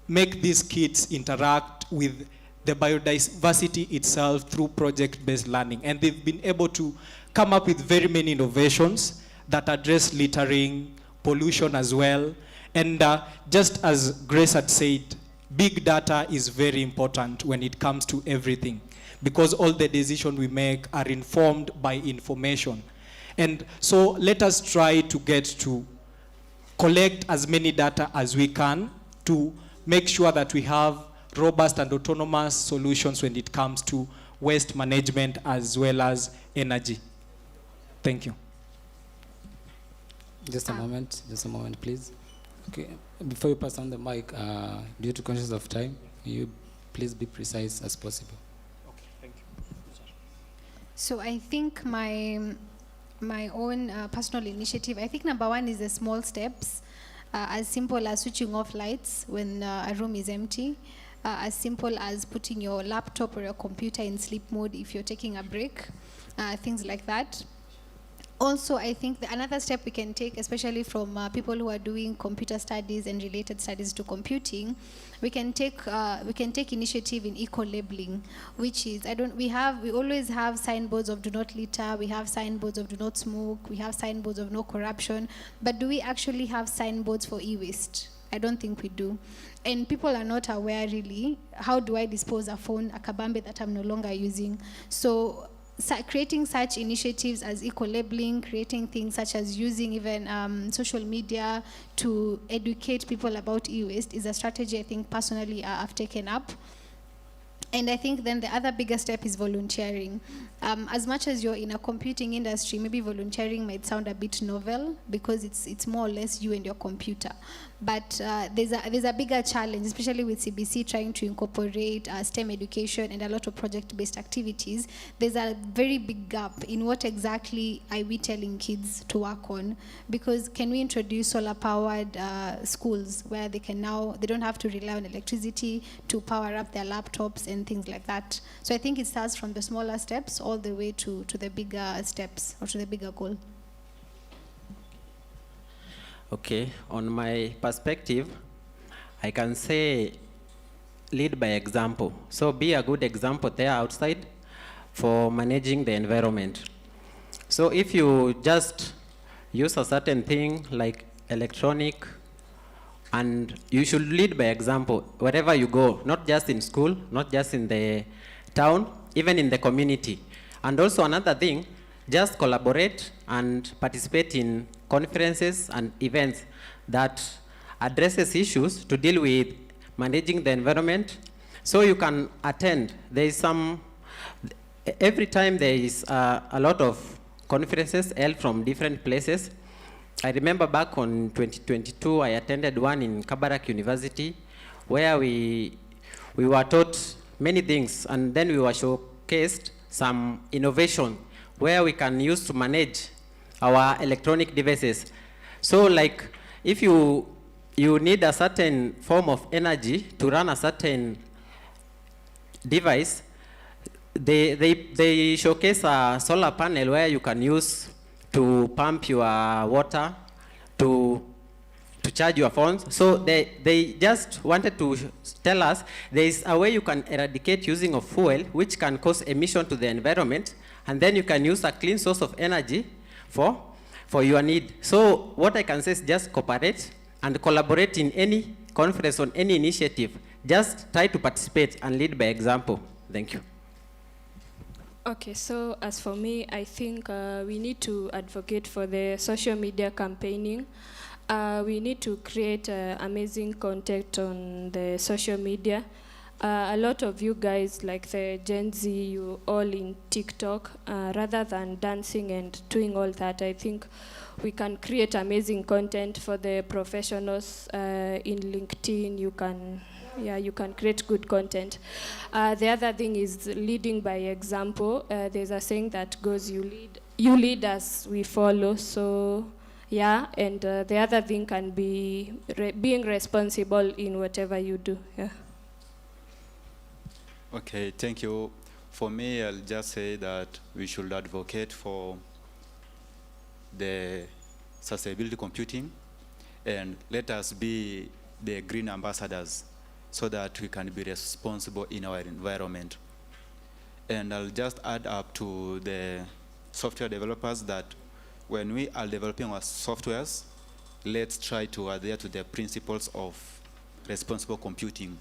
make these kids interact with the biodiversity itself through project-based learning. And they've been able to come up with very many innovations that address littering, pollution as well. And just as Grace had said, big data is very important when it comes to everything, because all the decisions we make are informed by information. And so let us try to get to collect as many data as we can to make sure that we have robust and autonomous solutions when it comes to waste management as well as energy. Thank you. Just a moment, please. Okay, before you pass on the mic, due to conscious of time, you please be precise as possible. Okay, thank you. So I think my own personal initiative, I think number one is the small steps, as simple as switching off lights when a room is empty, as simple as putting your laptop or your computer in sleep mode if you're taking a break, things like that. Also, I think another step we can take, especially from people who are doing computer studies and related studies to computing, we can take initiative in eco-labeling, which is we always have signboards of do not litter, we have signboards of do not smoke, we have signboards of no corruption, but do we actually have signboards for e-waste? I don't think we do. And people are not aware really, how do I dispose a phone, a kabambe that I'm no longer using? So creating such initiatives as eco-labeling, creating things such as using even social media to educate people about e-waste is a strategy I think personally I've taken up. And I think then the other bigger step is volunteering. As much as you're in a computing industry, maybe volunteering might sound a bit novel because it's more or less you and your computer. But there's a bigger challenge, especially with CBC trying to incorporate STEM education and a lot of project-based activities. There's a very big gap in what exactly are we telling kids to work on, because can we introduce solar-powered schools where they don't have to rely on electricity to power up their laptops and things like that. So I think it starts from the smaller steps all the way to the bigger steps or to the bigger goal. Okay, on my perspective, I can say lead by example. So be a good example there outside for managing the environment. So if you just use a certain thing like electronic, and you should lead by example wherever you go, not just in school, not just in the town, even in the community. And also another thing, just collaborate and participate in conferences and events that addresses issues to deal with managing the environment. So you can attend. There is every time there is a lot of conferences held from different places. I remember back on 2022, I attended one in Kabarak University where we were taught many things, and then we were showcased some innovation where we can use to manage our electronic devices. So like if you need a certain form of energy to run a certain device, they showcase a solar panel where you can use to pump your water, to charge your phones. So they just wanted to tell us there is a way you can eradicate using of fuel, which can cause emission to the environment, and then you can use a clean source of energy for your need. So what I can say is just cooperate and collaborate in any conference on any initiative. Just try to participate and lead by example. Thank you. Okay, so as for me, I think we need to advocate for the social media campaigning. We need to create amazing content on the social media. A lot of you guys, like the Gen Z, you all in TikTok, rather than dancing and doing all that, I think we can create amazing content for the professionals in LinkedIn. You can create good content. The other thing is leading by example. There's a saying that goes, you lead as we follow. So yeah, and the other thing can be being responsible in whatever you do. Yeah. Okay, thank you. For me, I'll just say that we should advocate for the sustainability computing, and let us be the green ambassadors so that we can be responsible in our environment. And I'll just add up to the software developers that when we are developing our softwares, let's try to adhere to the principles of responsible computing.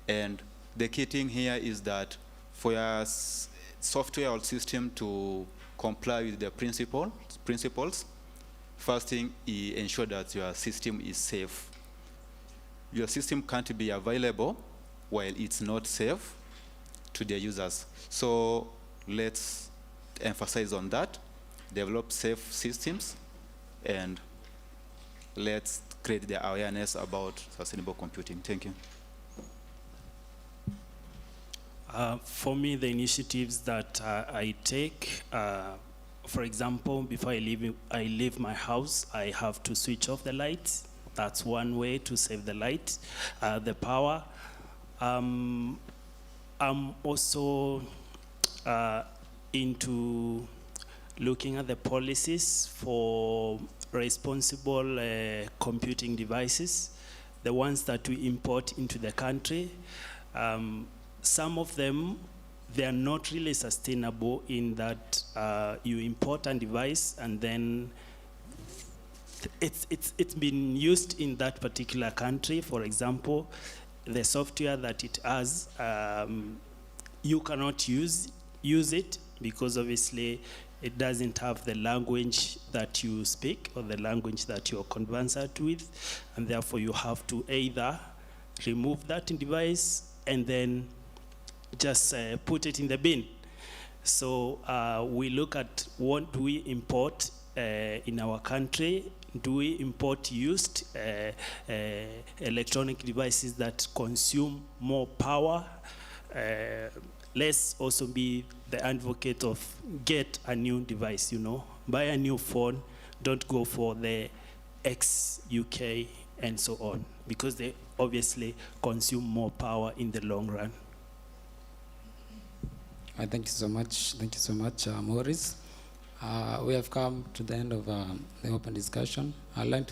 And the key thing here is that for your software or system to comply with the principles, first thing is ensure that your system is safe. Your system can't be available while it's not safe to the users. So let's emphasize on that, develop safe systems, and let's create the awareness about sustainable computing. Thank you. For me, the initiatives that I take, for example, before I leave my house, I have to switch off the lights. That's one way to save the light, the power. I'm also into looking at the policies for responsible computing devices, the ones that we import into the country. Some of them, they are not really sustainable in that you import a device and then it's been used in that particular country. For example, the software that it has, you cannot use it because obviously it doesn't have the language that you speak or the language that you're conversant with, and therefore you have to either remove that device and then just put it in the bin. So we look at what do we import in our country. Do we import used electronic devices that consume more power? Let's also be the advocate of get a new device, buy a new phone, don't go for the XUK and so on, because they obviously consume more power in the long run. Thank you so much, Maurice. We have come to the end of the open discussion. I'd like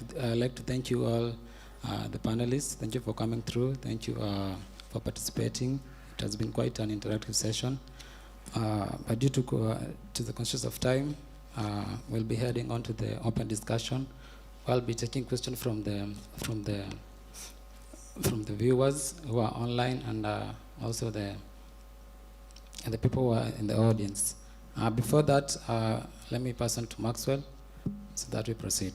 to thank you all, the panelists. Thank you for coming through. Thank you for participating. It has been quite an interactive session. But due to the constraints of time, we'll be heading on to the open discussion. I'll be taking questions from the viewers who are online and also the people who are in the audience. Before that, let me pass on to Maxwell so that we proceed.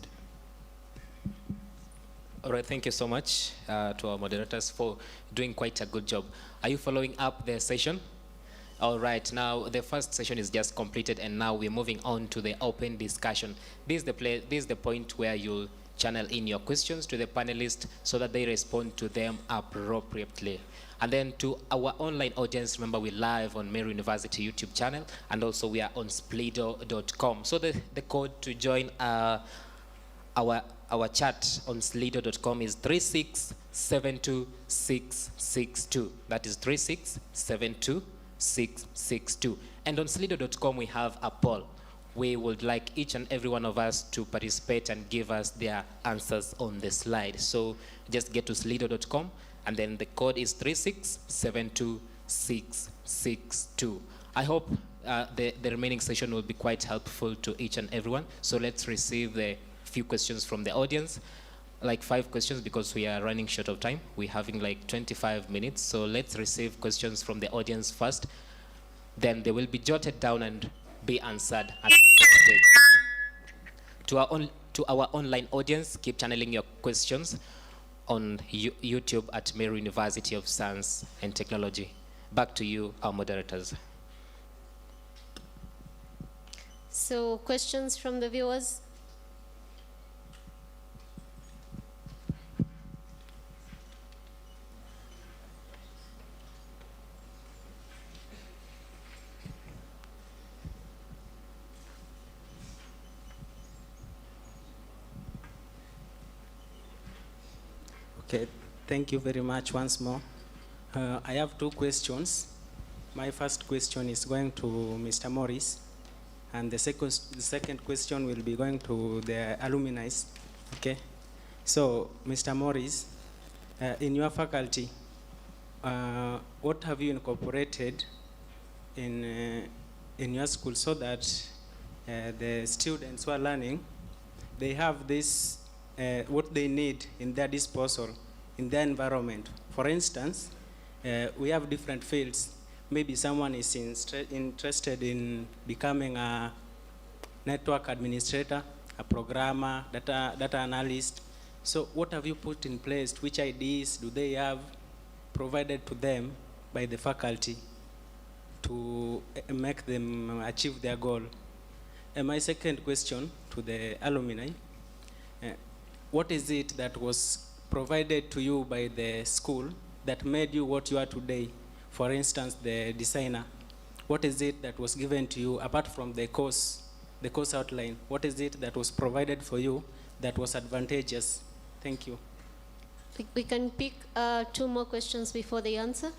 All right, thank you so much to our moderators for doing quite a good job. Are you following up the session? All right, now the first session is just completed, and now we're moving on to the open discussion. This is the point where you'll channel in your questions to the panelists so that they respond to them appropriately. And then to our online audience, remember we're live on Meru University YouTube channel, and also we are on slido.com. So the code to join our chat on slido.com is 3672662. That is 3672662. 662. And on slido.com, we have a poll. We would like each and every one of us to participate and give us their answers on the slide. So just get to slido.com, and then the code is 3672662. I hope the remaining session will be quite helpful to each and everyone. So let's receive the few questions from the audience, like 5 questions, because we are running short of time. We're having like 25 minutes. So let's receive questions from the audience first. Then they will be jotted down and be answered at the stage. To our online audience, keep channeling your questions on YouTube at Meru University of Science and Technology. Back to you, our moderators. So questions from the viewers? Okay, thank you very much once more. I have 2 questions. My first question is going to Mr. Morris, and the second question will be going to the alumni. Okay, so Mr. Morris, in your faculty, what have you incorporated in your school so that the students who are learning, they have this what they need in their disposal, in their environment? For instance, we have different fields. Maybe someone is interested in becoming a network administrator, a programmer, data analyst. So what have you put in place? Which ideas do they have provided to them by the faculty to make them achieve their goal? And my second question to the alumni, what is it that was provided to you by the school that made you what you are today? For instance, the designer. What is it that was given to you apart from the course outline? What is it that was provided for you that was advantageous? Thank you. We can pick 2 more questions before the answer.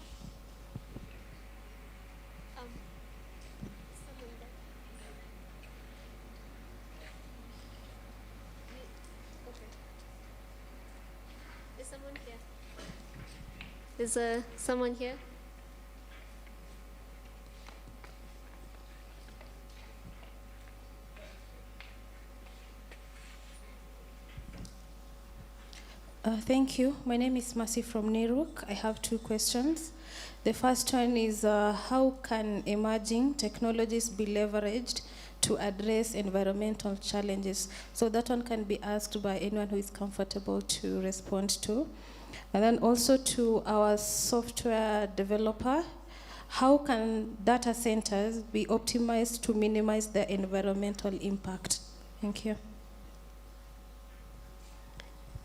Is someone here? Thank you. My name is Mercy from Neruk. I have 2 questions. The first one is, how can emerging technologies be leveraged to address environmental challenges? So that one can be asked by anyone who is comfortable to respond to. And then also to our software developer, how can data centers be optimized to minimize their environmental impact? Thank you.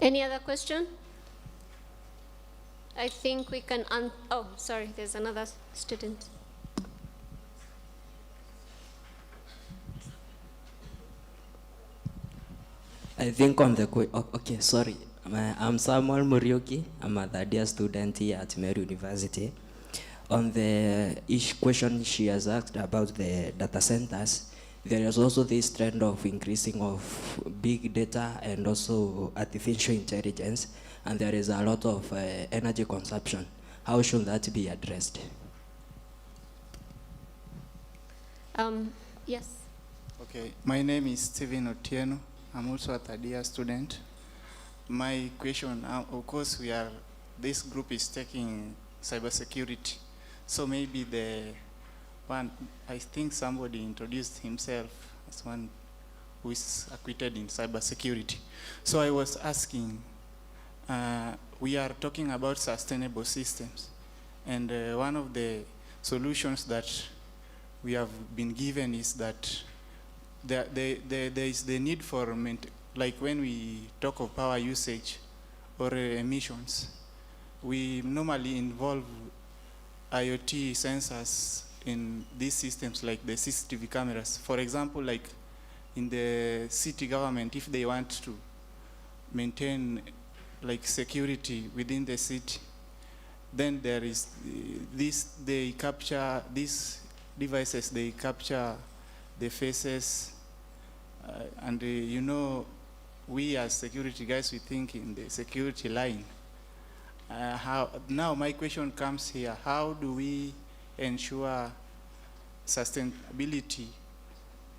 Any other question? I think we can, oh, sorry, there's another student. I think on the, okay, sorry. I'm Samuel Muriuki. I'm a third-year student here at Meru University. On the question she has asked about the data centers, there is also this trend of increasing of big data and also artificial intelligence, and there is a lot of energy consumption. How should that be addressed? Yes. Okay, my name is Steven Otieno. I'm also a third-year student. My question, of course, this group is taking cybersecurity. So maybe I think somebody introduced himself as one who is acquitted in cybersecurity. So I was asking, we are talking about sustainable systems. And one of the solutions that we have been given is that there is the need for like when we talk of power usage or emissions, we normally involve IoT sensors in these systems like the CCTV cameras. For example, like in the city government, if they want to maintain like security within the city, Then there is they capture, these devices, they capture the faces, and you know, we as security guys, we think in the security line. Now my question comes here, how do we ensure sustainability,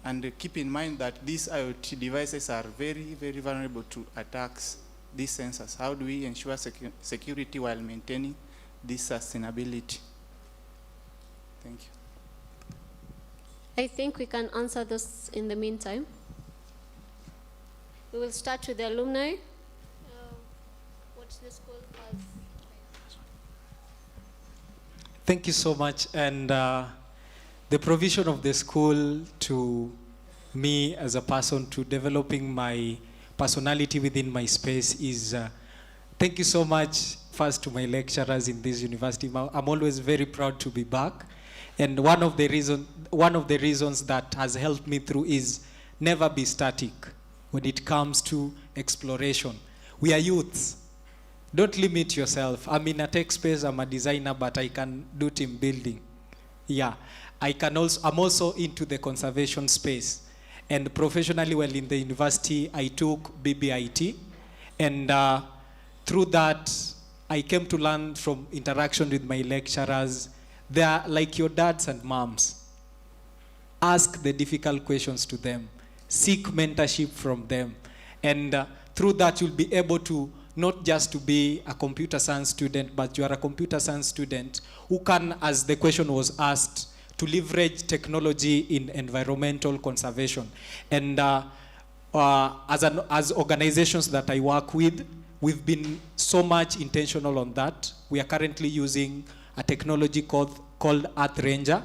and keep in mind that these IoT devices are very, very vulnerable to attacks, these sensors? How do we ensure security while maintaining this sustainability? Thank you. I think we can answer this in the meantime. We will start with the alumni. What the school has. Thank you so much. And the provision of the school to me as a person, to developing my personality within my space is, thank you so much first to my lecturers in this university. I'm always very proud to be back. And one of the reasons that has helped me through is never be static when it comes to exploration. We are youths. Don't limit yourself. I'm in a tech space, I'm a designer, but I can do team building. Yeah, I'm also into the conservation space. And professionally, while in the university, I took BBIT. And through that, I came to learn from interaction with my lecturers. They are like your dads and moms. Ask the difficult questions to them. Seek mentorship from them. And through that, you'll be able to not just to be a computer science student, but you are a computer science student who can, as the question was asked, to leverage technology in environmental conservation. And as organizations that I work with, we've been so much intentional on that. We are currently using a technology called Earth Ranger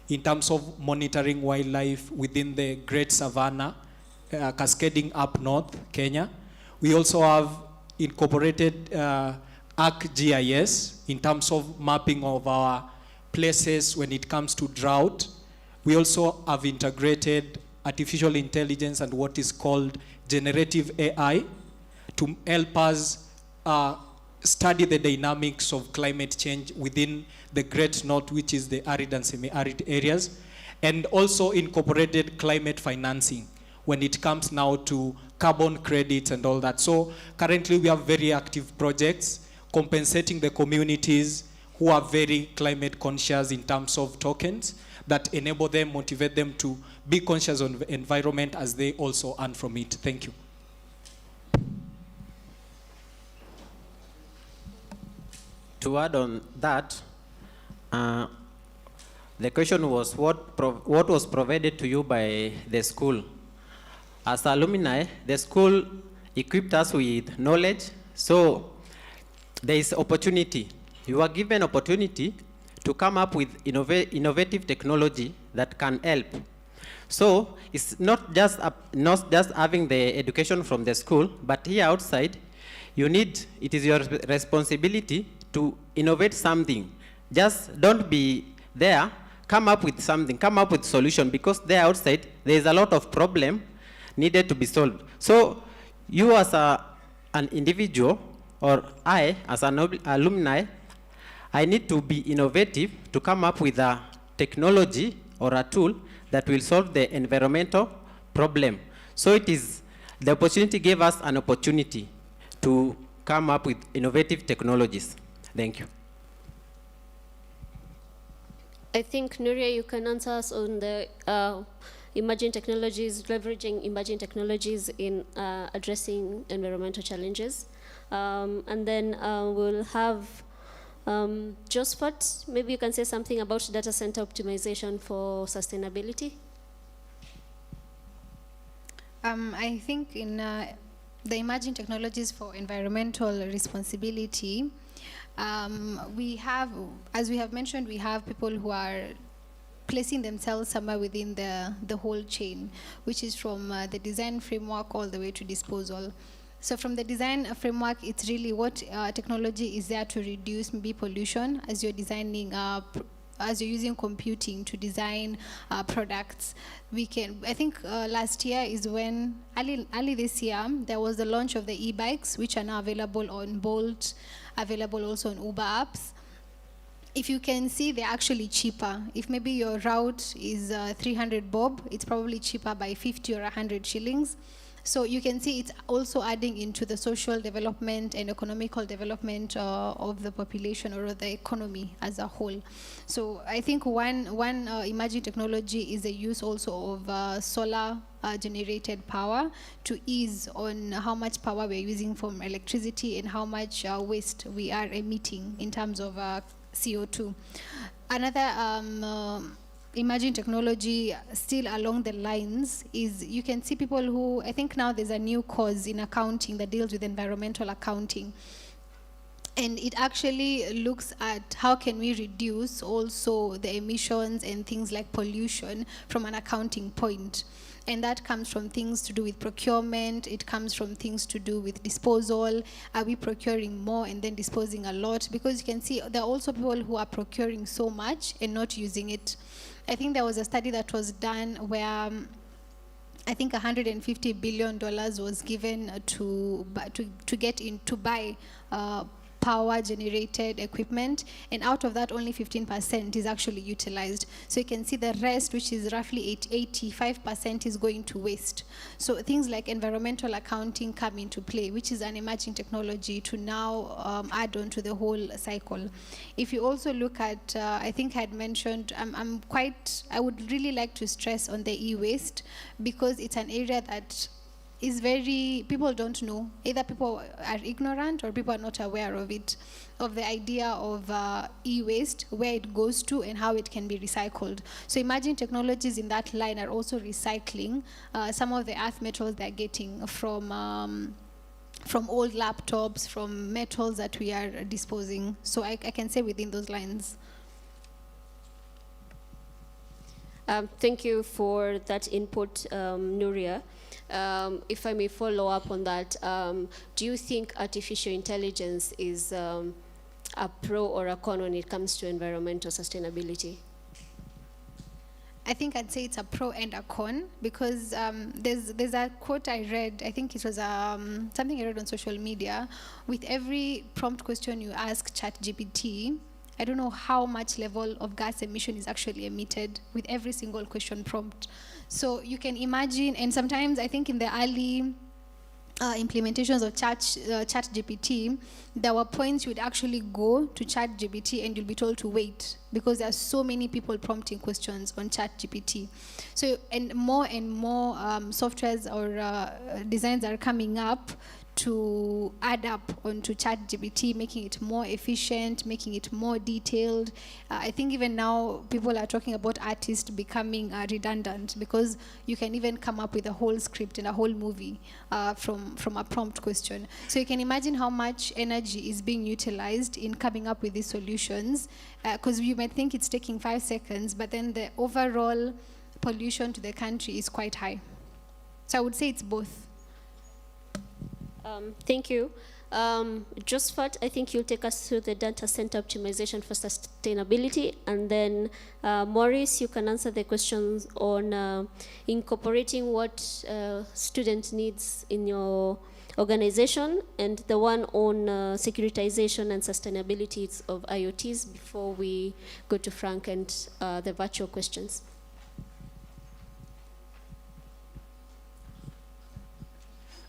in terms of monitoring wildlife within the Great Savannah, cascading up north, Kenya. We also have incorporated ArcGIS in terms of mapping of our places when it comes to drought. We also have integrated artificial intelligence and what is called generative AI to help us study the dynamics of climate change within the Great North, which is the arid and semi-arid areas, and also incorporated climate financing when it comes now to carbon credits and all that. So currently we have very active projects compensating the communities who are very climate conscious in terms of tokens that enable them, motivate them to be conscious of the environment as they also earn from it. Thank you. To add on that, the question was what was provided to you by the school. As alumni, the school equipped us with knowledge, so there is opportunity. You are given opportunity to come up with innovative technology that can help. So it's not just having the education from the school, but here outside, it is your responsibility to innovate something. Just don't be there, come up with something, come up with solution, because there outside, there is a lot of problem needed to be solved. So you as an individual, or I as an alumni, I need to be innovative to come up with a technology or a tool that will solve the environmental problem. So the opportunity gave us an opportunity to come up with innovative technologies. Thank you. I think, Nuria, you can answer us on the emerging technologies, leveraging emerging technologies in addressing environmental challenges. And then we'll have Josephat, maybe you can say something about data center optimization for sustainability. I think in the emerging technologies for environmental responsibility, we have, as we have mentioned, we have people who are placing themselves somewhere within the whole chain, which is from the design framework all the way to disposal. So from the design framework, it's really what technology is there to reduce maybe pollution as you're designing, as you're using computing to design products. I think last year is when, early this year, there was the launch of the e-bikes, which are now available on Bolt, available also on Uber apps. if you can see, they're actually cheaper. If maybe your route is 300 bob, it's probably cheaper by 50 or 100 shillings. So you can see it's also adding into the social development and economical development of the population or the economy as a whole. So I think one emerging technology is the use also of solar generated power to ease on how much power we're using from electricity and how much waste we are emitting in terms of CO2. Another emerging technology still along the lines is you can see people who, I think now there's a new course in accounting that deals with environmental accounting. And it actually looks at how can we reduce also the emissions and things like pollution from an accounting point. And that comes from things to do with procurement. It comes from things to do with disposal. Are we procuring more and then disposing a lot? Because you can see there are also people who are procuring so much and not using it. I think there was a study that was done where I think $150 billion was given to buy power generated equipment, and out of that only 15% is actually utilized. So you can see the rest, which is roughly 85%, is going to waste. So things like environmental accounting come into play, which is an emerging technology to now add on to the whole cycle. If you also look at, I think I had mentioned, I would really like to stress on the e-waste, because it's an area that is people don't know. Either people are ignorant or people are not aware of it, of the idea of e-waste, where it goes to and how it can be recycled. So emerging technologies in that line are also recycling some of the earth metals they're getting from old laptops, from metals that we are disposing. So I can say within those lines. Thank you for that input, Nuria. If I may follow up on that, do you think artificial intelligence is a pro or a con when it comes to environmental sustainability? I think I'd say it's a pro and a con, because there's a quote I read, I think it was something I read on social media. With every prompt question you ask ChatGPT, I don't know how much level of gas emission is actually emitted with every single question prompt. So you can imagine, and sometimes I think in the early implementations of ChatGPT, there were points you would actually go to ChatGPT and you'll be told to wait, because there are so many people prompting questions on ChatGPT. So, and more softwares or designs are coming up to add up onto ChatGPT, making it more efficient, making it more detailed. I think even now people are talking about artists becoming redundant, because you can even come up with a whole script and a whole movie from a prompt question. So you can imagine how much energy is being utilized in coming up with these solutions, because you might think it's taking 5 seconds, but then the overall pollution to the country is quite high. So I would say it's both. Thank you. Josephat, I think you'll take us through the data center optimization for sustainability, and then Maurice, you can answer the questions on incorporating what student needs in your organization, and the one on securitization and sustainability of IoTs, before we go to Frank and the virtual questions.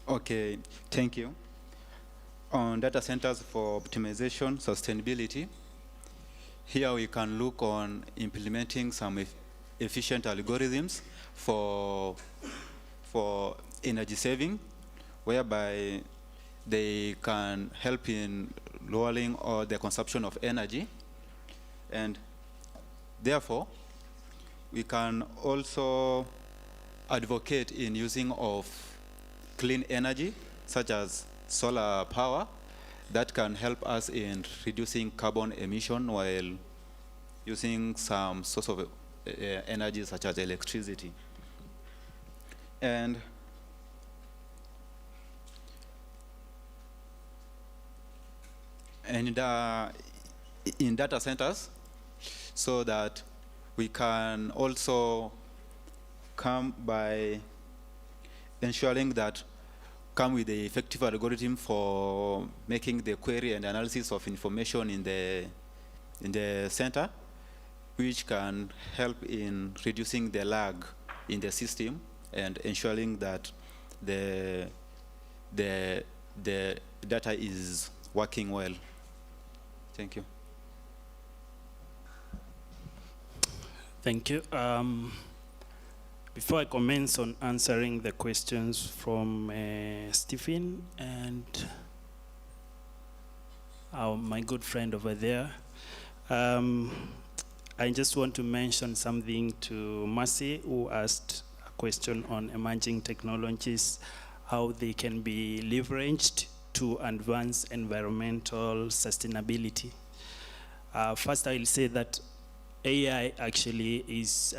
Okay, thank you. On data centers for optimization, sustainability, here we can look on implementing some efficient algorithms for energy saving, whereby they can help in lowering the consumption of energy. And therefore, we can also advocate in using of clean energy, such as solar power, that can help us in reducing carbon emission while using some source of energy such as electricity. And in data centers, so that we can also come by ensuring that come with the effective algorithm for making the query and analysis of information in in the center, which can help in reducing the lag in the system and ensuring that the data is working well. Thank you. Thank you. Before I commence on answering the questions from Stephen and my good friend over there, I just want to mention something to Mercy, who asked a question on emerging technologies, how they can be leveraged to advance environmental sustainability. First, I will say that AI actually is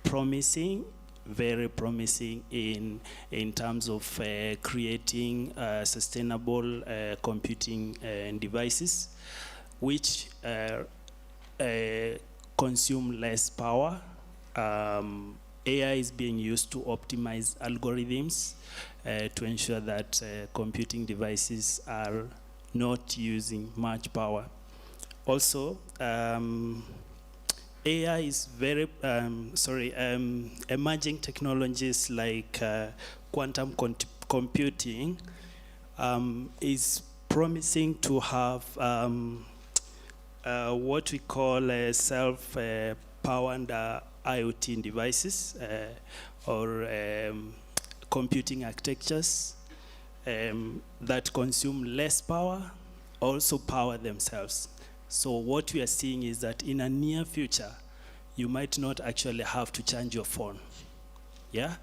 promising, very promising in terms of creating sustainable computing devices, which consume less power. AI is being used to optimize algorithms to ensure that computing devices are not using much power. Also, AI is very, emerging technologies like quantum computing is promising to have what we call self-powered IoT devices or computing architectures that consume less power, also power themselves. So what we are seeing is that in a near future, you might not actually have to charge your phone. Yeah?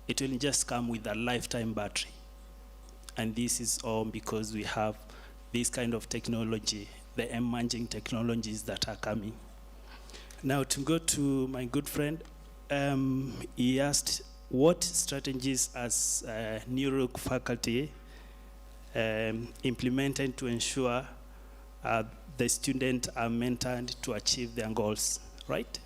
It will just come with a lifetime battery. And this is all because we have this kind of technology, the emerging technologies that are coming. Now to go to my good friend, he asked what strategies as Neurok faculty implemented to ensure the students are mentored to achieve their goals, right?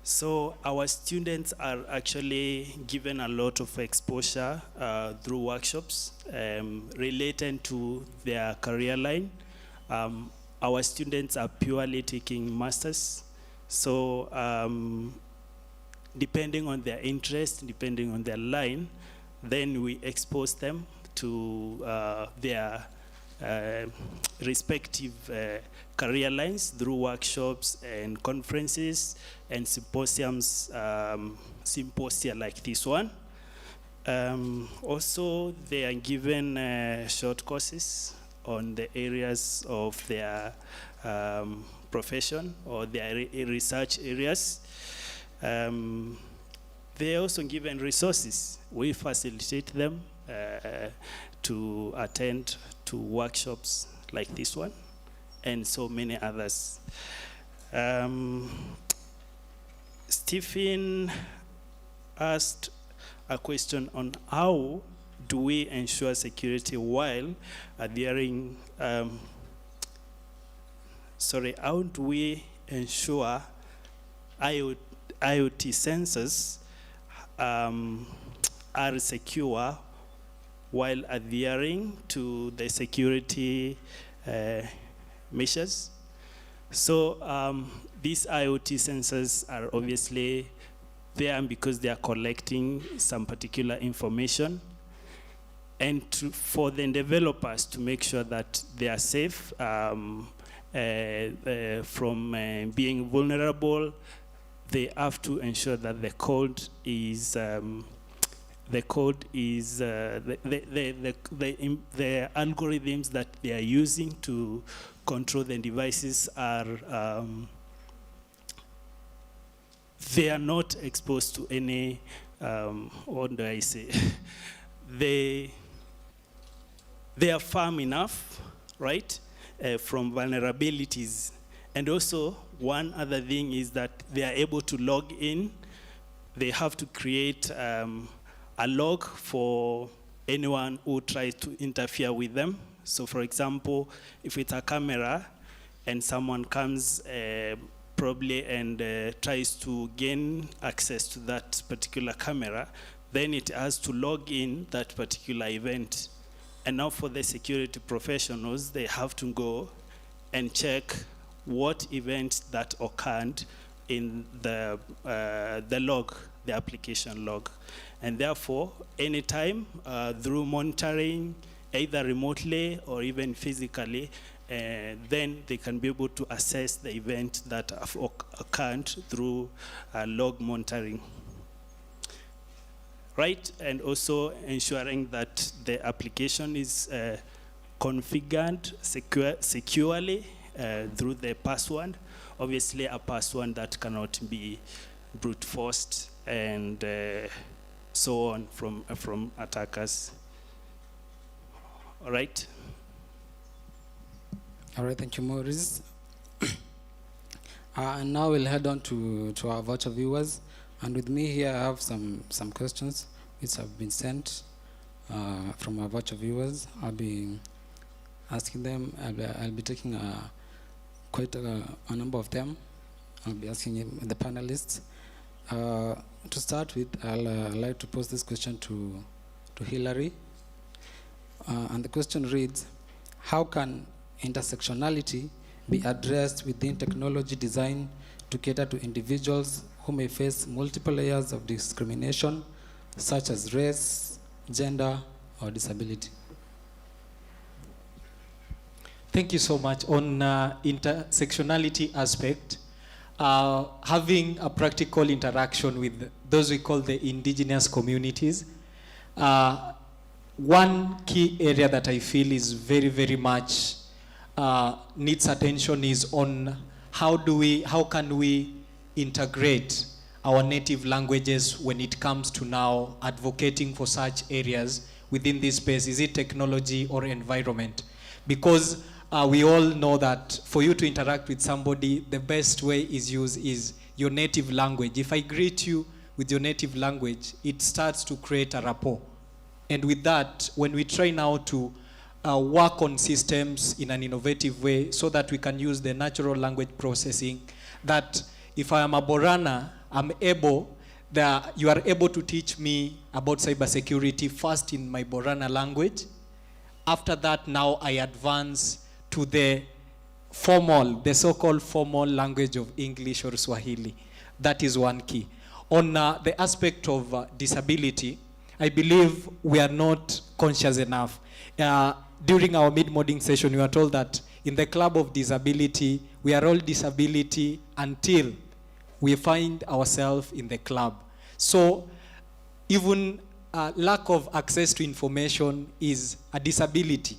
So our students are actually given a lot of exposure through workshops related to their career line. Our students are purely taking masters. So depending on their interest, depending on their line, then we expose them to their respective career lines through workshops and conferences and symposiums, symposia like this one. Also, they are given short courses on the areas of their profession or their research areas. They are also given resources. We facilitate them to attend to workshops like this one and so many others. Stephen asked a question on how do we ensure security while adhering, how do we ensure IoT sensors are secure while adhering to the security measures? So these IoT sensors are obviously there because they are collecting some particular information, and for the developers to make sure that they are safe from being vulnerable, they have to ensure that the code is the algorithms that they are using to control the devices are they are not exposed to any what do I say? They are firm enough, right, from vulnerabilities. And also, one other thing is that they are able to log in. They have to create a log for anyone who tries to interfere with them. So for example, if it's a camera and someone comes probably and tries to gain access to that particular camera, then it has to log in that particular event. And now for the security professionals, they have to go and check what events that occurred in the log, the application log. And therefore, anytime through monitoring, either remotely or even physically, then they can be able to assess the event that have occurred through log monitoring. Right, and also ensuring that the application is configured securely through the password. Obviously, a password that cannot be brute forced and so on from attackers. All right. All right, thank you, Maurice. And now we'll head on to our virtual viewers. And with me here, I have some questions which have been sent from our virtual viewers. I'll be asking them. I'll be taking quite a number of them. I'll be asking the panelists. To start with, I'd like to pose this question to Hilary. And the question reads, how can intersectionality be addressed within technology design to cater to individuals who may face multiple layers of discrimination, such as race, gender, or disability? Thank you so much. On intersectionality aspect, having a practical interaction with those we call the indigenous communities, one key area that I feel is very, very much needs attention is on how can we integrate our native languages when it comes to now advocating for such areas within this space. Is it technology or environment? Because we all know that for you to interact with somebody, the best way is your native language. If I greet you with your native language, it starts to create a rapport. And with that, when we try now to work on systems in an innovative way so that we can use the natural language processing, that if I am a Borana, you are able to teach me about cybersecurity first in my Borana language. After that, now I advance to the so-called formal language of English or Swahili. That is one key. On the aspect of disability, I believe we are not conscious enough. During our mid-morning session, we were told that in the club of disability, we are all disability until we find ourselves in the club. So even lack of access to information is a disability.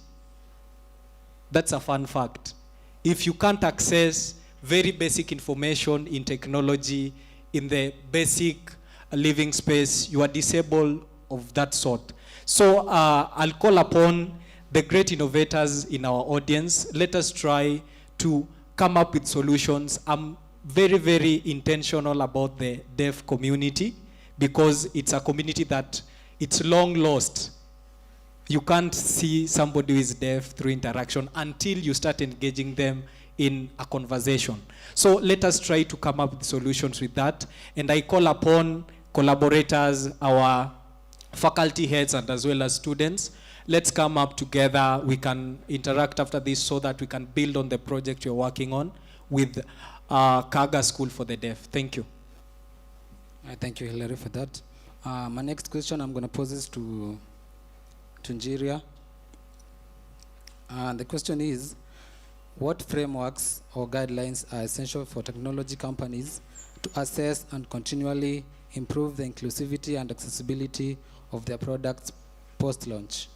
That's a fun fact. If you can't access very basic information in technology, in the basic living space, you are disabled of that sort. So I'll call upon the great innovators in our audience. Let us try to come up with solutions. I'm very, very intentional about the deaf community because it's a community that it's long lost. You can't see somebody who is deaf through interaction until you start engaging them in a conversation. So let us try to come up with solutions with that. And I call upon collaborators, our faculty heads, and as well as students. Let's come up together. We can interact after this so that we can build on the project you're working on with Kaga School for the Deaf. Thank you. Thank you, Hilary, for that. My next question, I'm going to pose this to Njiria. The question is, what frameworks or guidelines are essential for technology companies to assess and continually improve the inclusivity and accessibility of their products post-launch?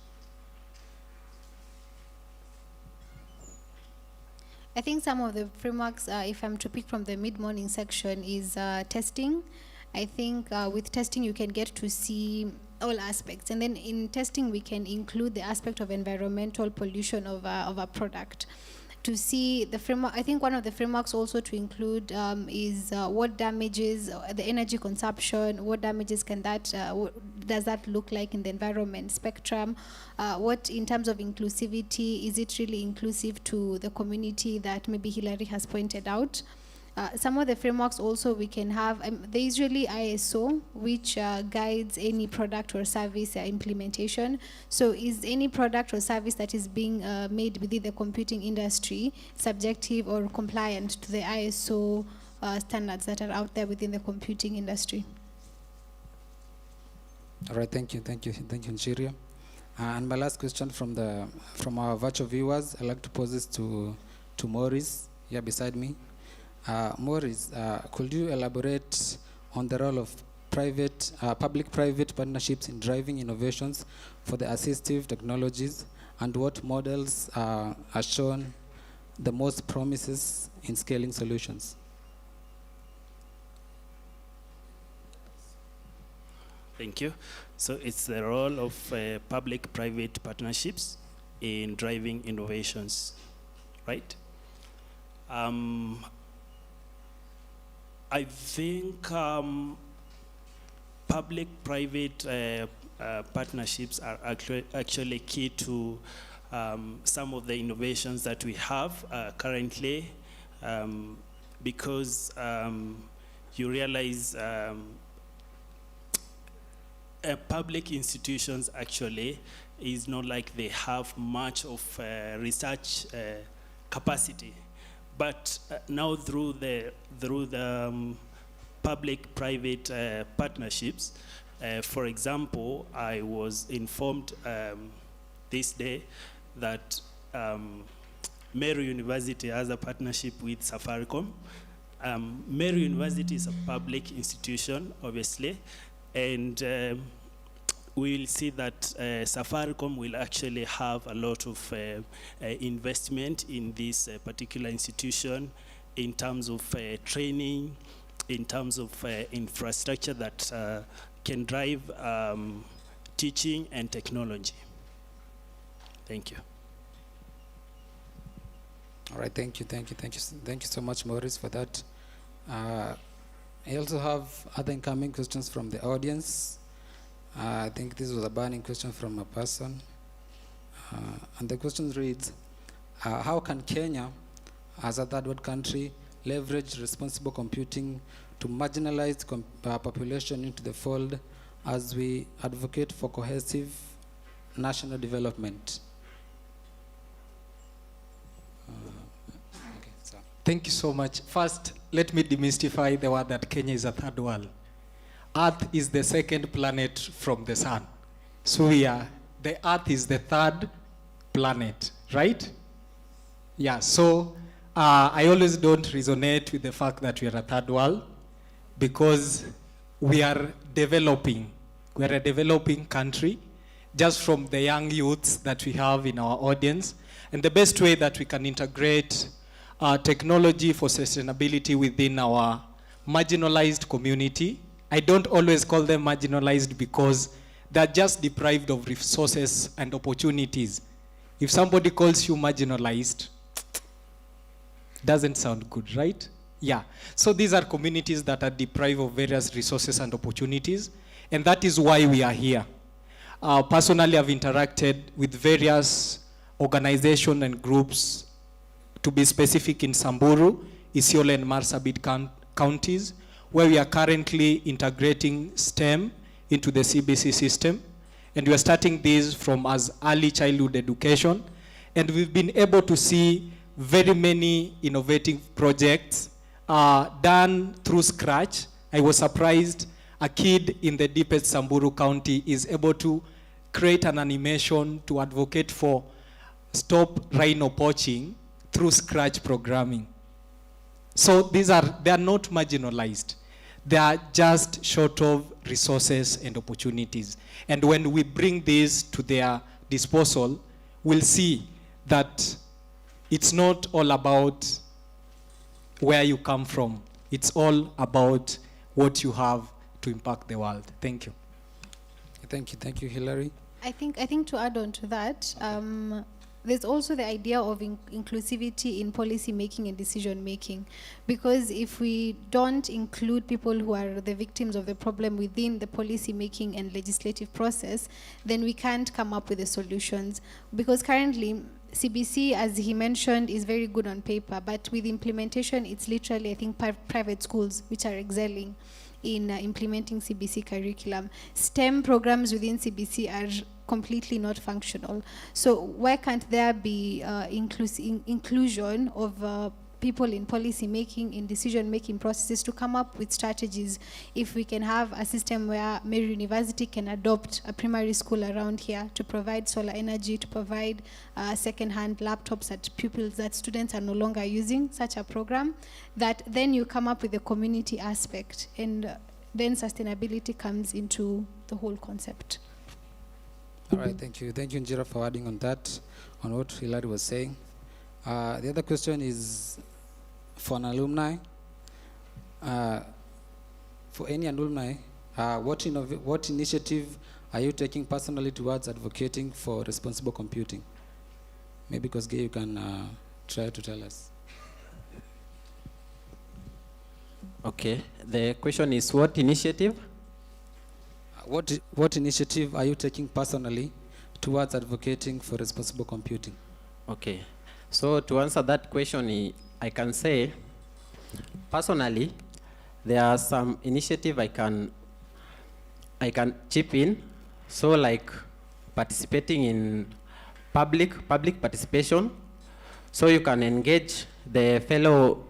I think some of the frameworks, if I'm to pick from the mid-morning section, is testing. I think with testing you can get to see all aspects, and then in testing we can include the aspect of environmental pollution of a product. To see the framework, I think one of the frameworks also to include is what damages the energy consumption, what damages can that, does that look like in the environment spectrum, what in terms of inclusivity, is it really inclusive to the community that maybe Hilary has pointed out? Some of the frameworks also we can have, there is usually ISO, which guides any product or service implementation. So is any product or service that is being made within the computing industry subjective or compliant to the ISO standards that are out there within the computing industry? All right, thank you, Nchiria. And my last question from our virtual viewers, I'd like to pose this to Maurice here beside me. Maurice, could you elaborate on the role of public-private partnerships in driving innovations for the assistive technologies, and what models are shown the most promises in scaling solutions? Thank you. So it's the role of public-private partnerships in driving innovations, right? I think public-private partnerships are actually key to some of the innovations that we have currently, because you realize public institutions actually is not like they have much of research capacity, but now through the public-private partnerships, for example, I was informed this day that Meru University has a partnership with Safaricom. Meru University is a public institution, obviously, and we'll see that Safaricom will actually have a lot of investment in this particular institution in terms of training, in terms of infrastructure that can drive teaching and technology. Thank you. All right, thank you so much, Maurice, for that. I also have other incoming questions from the audience. I think this was a burning question from a person. And the question reads, how can Kenya, as a third world country, leverage responsible computing to marginalize population into the fold as we advocate for cohesive national development? Thank you so much. First, let me demystify the word that Kenya is a third world. Earth is the second planet from the sun. So the Earth is the third planet, right? Yeah, so I always don't resonate with the fact that we are a third world, because we are developing. We are a developing country, just from the young youths that we have in our audience. And the best way that we can integrate technology for sustainability within our marginalized community. I don't always call them marginalized because they're just deprived of resources and opportunities. If somebody calls you marginalized, doesn't sound good, right? Yeah. So these are communities that are deprived of various resources and opportunities, and that is why we are here. Personally, I've interacted with various organizations and groups, to be specific, in Samburu, Isiolo, and Marsabit counties, where we are currently integrating STEM into the CBC system. And we are starting this from as early childhood education. And we've been able to see very many innovative projects done through scratch. I was surprised a kid in the deepest Samburu County is able to create an animation to advocate for stop rhino poaching through scratch programming. So they are not marginalized. They are just short of resources and opportunities. And when we bring this to their disposal, we'll see that it's not all about where you come from. It's all about what you have to impact the world. Thank you. Thank you, Hilary. I think to add on to that, there's also the idea of inclusivity in policy making and decision making, because if we don't include people who are the victims of the problem within the policy making and legislative process, then we can't come up with the solutions. Because currently, CBC, as he mentioned, is very good on paper, but with implementation, it's literally, I think, private schools which are excelling in implementing CBC curriculum. STEM programs within CBC are completely not functional. So why can't there be inclusion of people in policy making, in decision making processes to come up with strategies? If we can have a system where Meru University can adopt a primary school around here to provide solar energy, to provide second-hand laptops that students are no longer using, such a program, that then you come up with the community aspect, and then sustainability comes into the whole concept. All right, thank you. Thank you, Njira, for adding on that, on what Hilary was saying. The other question is for an alumni. For any alumni, what initiative are you taking personally towards advocating for responsible computing? Maybe Kosgei, you can try to tell us. Okay, the question is what initiative? What initiative are you taking personally towards advocating for responsible computing? Okay, so to answer that question, I can say, personally, there are some initiative I can chip in. So like participating in public participation. So you can engage the fellow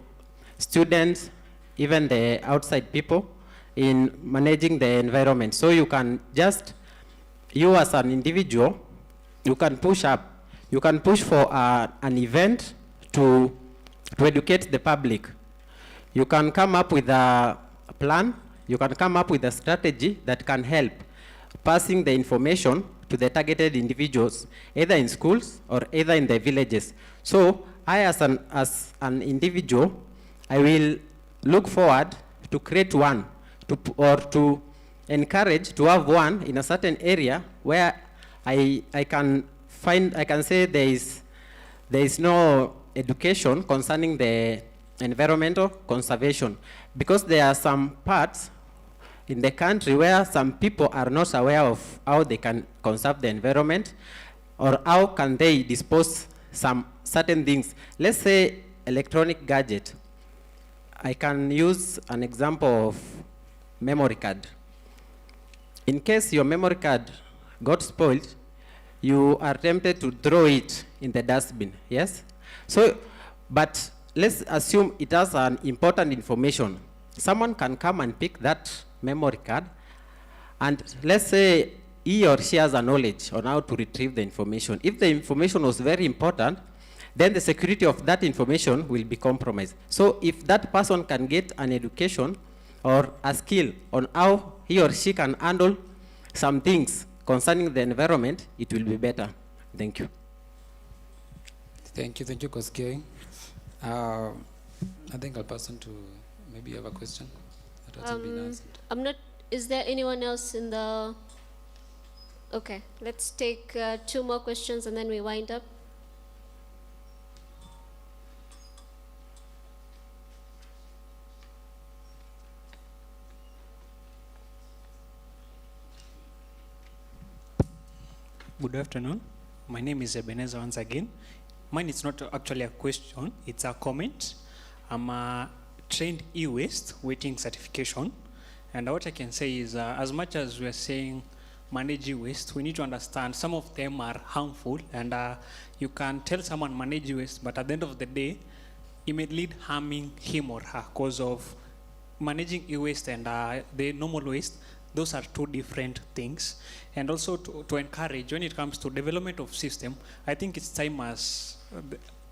students, even the outside people, in managing the environment. So you can you as an individual, you can push for an event to educate the public. You can come up with a plan, you can come up with a strategy that can help passing the information to the targeted individuals, either in schools or either in the villages. So I, as an individual, I will look forward to create one, to encourage to have one in a certain area where I can say there is no education concerning the environmental conservation, because there are some parts in the country where some people are not aware of how they can conserve the environment or how can they dispose some certain things. Let's say electronic gadget. I can use an example of memory card. In case your memory card got spoiled, you are tempted to throw it in the dustbin, yes? So, but let's assume it has an important information. Someone can come and pick that memory card, and let's say he or she has a knowledge on how to retrieve the information. If the information was very important, then the security of that information will be compromised. So if that person can get an education or a skill on how he or she can handle some things concerning the environment, it will be better. Thank you. Thank you, Kosgei. I think I'll pass on to, maybe you have a question that hasn't been answered. Is there anyone else in the, okay, let's take 2 more questions and then we wind up. Good afternoon. My name is Ebenezer once again. Mine is not actually a question, it's a comment. I'm a trained e-waste waiting certification. And what I can say is, as much as we're saying manage e-waste, we need to understand some of them are harmful, and you can tell someone manage e-waste, but at the end of the day, it may lead harming him or her because of managing e-waste and the normal waste. Those are 2 different things. And also to encourage, when it comes to development of system, I think it's time as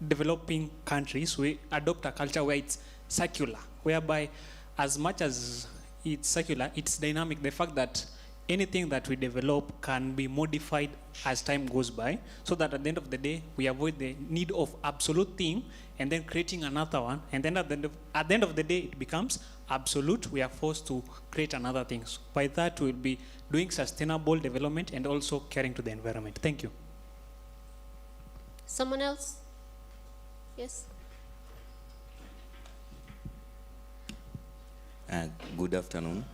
developing countries, we adopt a culture where it's circular, whereby as much as it's circular, it's dynamic. The fact that anything that we develop can be modified as time goes by, so that at the end of the day, we avoid the need of absolute thing and then creating another one. And then at the end of the day, it becomes absolute. We are forced to create another thing. So by that, we'll be doing sustainable development and also caring to the environment. Thank you. Someone else? Yes. Good afternoon.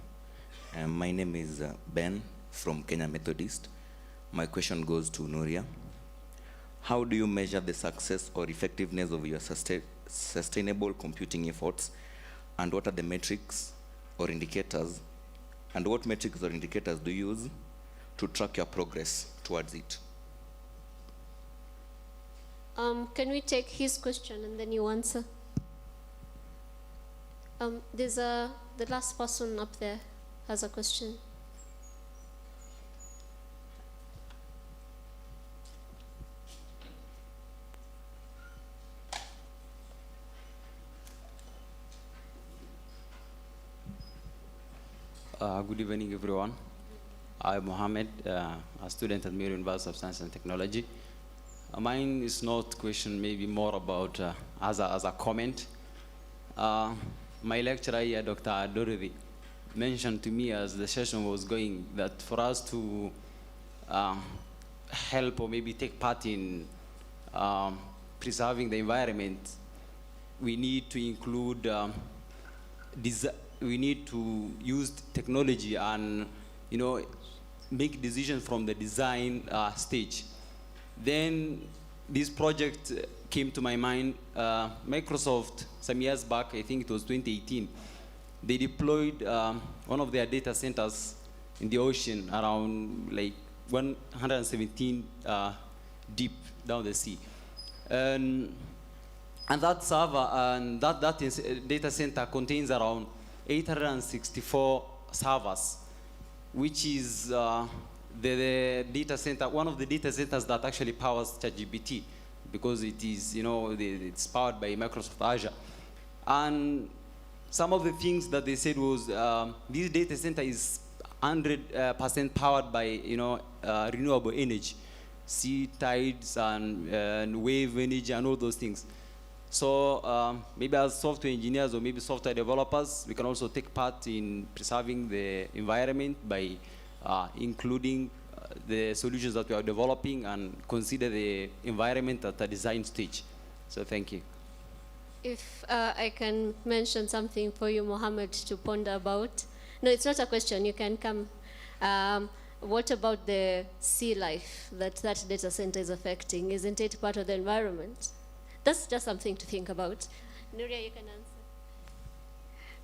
My name is Ben from Kenya Methodist. My question goes to Nuria. how do you measure the success or effectiveness of your sustainable computing efforts, and what are the metrics or indicators, and what metrics or indicators do you use to track your progress towards it? Can we take his question and then you answer? There's the last person up there has a question. Good evening, everyone. I'm Mohammed, a student at Meru University of Science and Technology. Mine is not question, maybe more about as a comment. My lecturer here, Dr. Dorothy, mentioned to me as the session was going that for us to help or maybe take part in preserving the environment, we need to include we need to use technology and, make decisions from the design stage. Then this project came to my mind. Microsoft, some years back, I think it was 2018, they deployed one of their data centers in the ocean around like 117 deep down the sea. And that server and that data center contains around 864 servers, which is the data center, one of the data centers that actually powers ChatGPT, because it is, it's powered by Microsoft Azure. And some of the things that they said was this data center is 100% powered by, renewable energy, sea tides and wave energy and all those things. So maybe as software engineers or maybe software developers, we can also take part in preserving the environment by including the solutions that we are developing and consider the environment at the design stage. So thank you. If I can mention something for you, Mohammed, to ponder about. No, it's not a question. You can come. What about the sea life that data center is affecting? Isn't it part of the environment? That's just something to think about. Nuria, you can answer.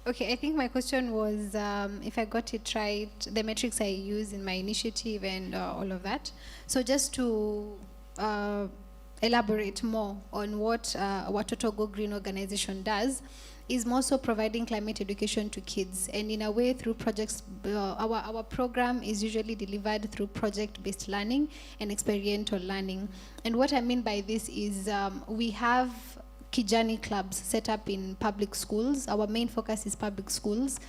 Okay, I think my question was, if I got it right, the metrics I use in my initiative and all of that. So just to elaborate more on what Total Go Green organization does, is more so providing climate education to kids. And in a way, through projects, our program is usually delivered through project-based learning and experiential learning. And what I mean by this is we have Kijani clubs set up in public schools. Our main focus is public schools.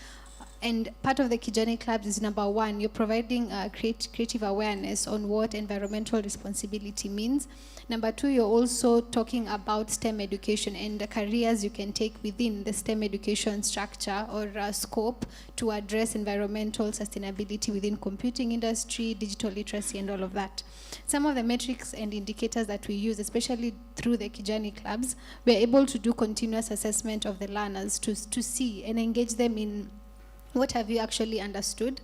And part of the Kijani clubs is, number one, you're providing creative awareness on what environmental responsibility means. Number two, you're also talking about STEM education and the careers you can take within the STEM education structure or scope to address environmental sustainability within computing industry, digital literacy, and all of that. Some of the metrics and indicators that we use, especially through the Kijani clubs, we're able to do continuous assessment of the learners to see and engage them in what have you actually understood.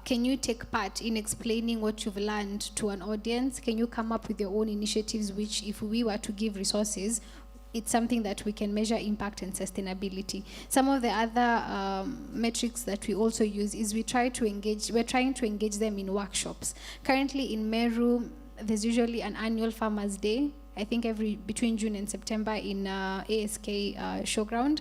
Can you take part in explaining what you've learned to an audience? Can you come up with your own initiatives, which if we were to give resources, it's something that we can measure impact and sustainability. Some of the other metrics that we also use is we're trying to engage them in workshops. Currently in Meru, there's usually an annual Farmers' Day, I think between June and September in ASK Showground.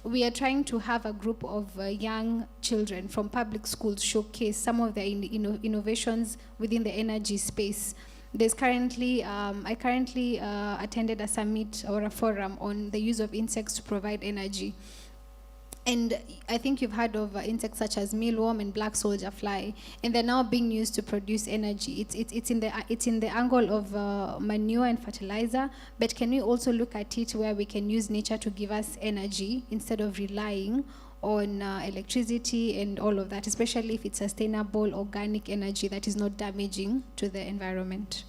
We are trying to have a group of young children from public schools showcase some of their innovations within the energy space. There's currently, I currently attended a summit or a forum on the use of insects to provide energy. And I think you've heard of insects such as mealworm and black soldier fly, and they're now being used to produce energy. It's in the angle of manure and fertilizer, but can we also look at it where we can use nature to give us energy instead of relying on electricity and all of that, especially if it's sustainable organic energy that is not damaging to the environment?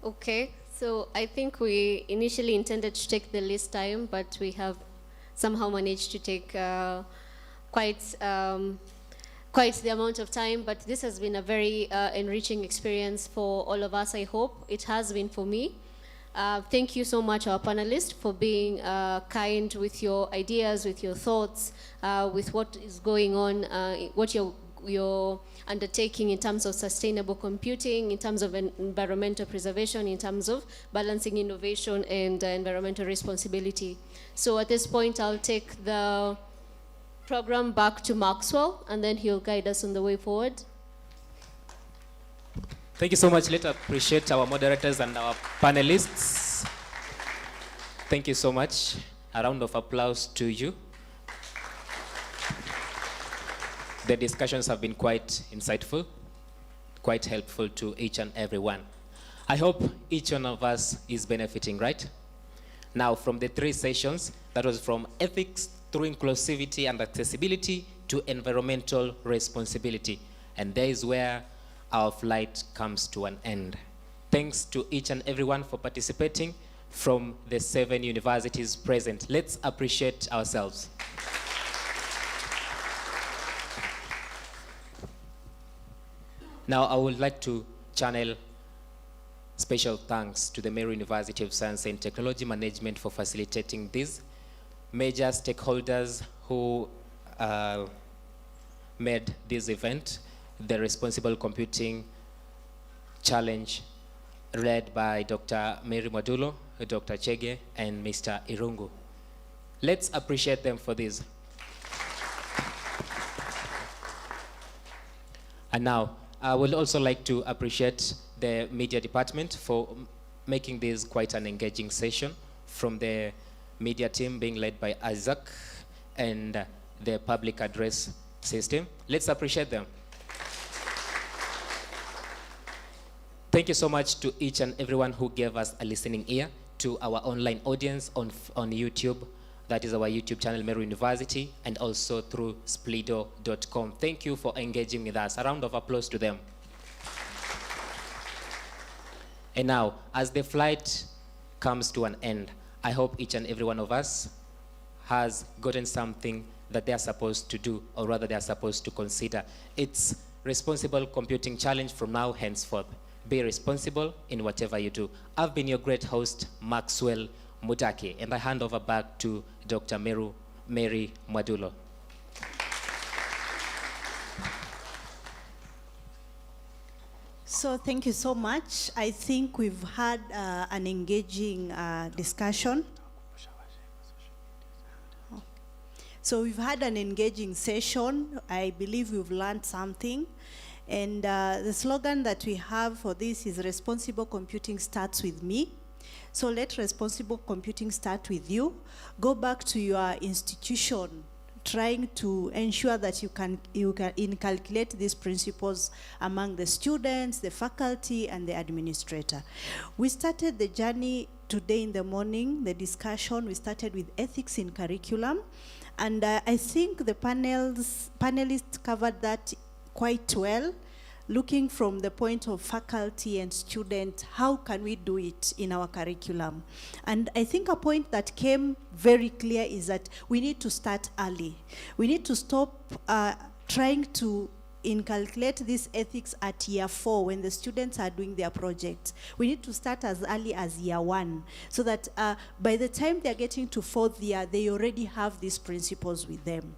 Okay. So I think we initially intended to take the least time, but we have somehow managed to take quite quite the amount of time, but this has been a very enriching experience for all of us, I hope. It has been for me. Thank you so much, our panelists, for being kind with your ideas, with your thoughts, with what is going on, what you're undertaking in terms of sustainable computing, in terms of environmental preservation, in terms of balancing innovation and environmental responsibility. So at this point, I'll take the program back to Maxwell, and then he'll guide us on the way forward. Thank you so much. Let's appreciate our moderators and our panelists. Thank you so much. A round of applause to you. The discussions have been quite insightful, quite helpful to each and every one. I hope each one of us is benefiting, right? Now, from the 3 sessions, that was from ethics through inclusivity and accessibility to environmental responsibility. And there is where our flight comes to an end. Thanks to each and everyone for participating from the 7 universities present. Let's appreciate ourselves. Now, I would like to channel special thanks to the Meru University of Science and Technology Management for facilitating these major stakeholders who made this event, the Responsible Computing Challenge, led by Dr. Mary Mwadulo, Dr. Chege, and Mr. Irungu. Let's appreciate them for this. And now, I would also like to appreciate the media department for making this quite an engaging session, from the media team being led by Isaac and the public address system. Let's appreciate them. Thank you so much to each and everyone who gave us a listening ear, to our online audience on YouTube. That is our YouTube channel, Meru University, and also through splido.com. Thank you for engaging with us. A round of applause to them. And now, as the flight comes to an end, I hope each and every one of us has gotten something that they are supposed to do, or rather they are supposed to consider. It's Responsible Computing Challenge from now henceforth. Be responsible in whatever you do. I've been your great host, Maxwell Mutaki, and I hand over back to Dr. Mary Mwadulo. So thank you so much. I think we've had an engaging discussion. So we've had an engaging session. I believe we've learned something. And the slogan that we have for this is Responsible Computing Starts With Me. So let responsible computing start with you. Go back to your institution, trying to ensure that you can inculcate these principles among the students, the faculty, and the administrator. We started the journey today in the morning, the discussion. We started with ethics in curriculum. And I think the panelists covered that quite well, looking from the point of faculty and student, how can we do it in our curriculum? And I think a point that came very clear is that we need to start early. We need to stop trying to inculcate this ethics at year 4 when the students are doing their projects. We need to start as early as year 1 so that by the time they're getting to 4th year, they already have these principles with them.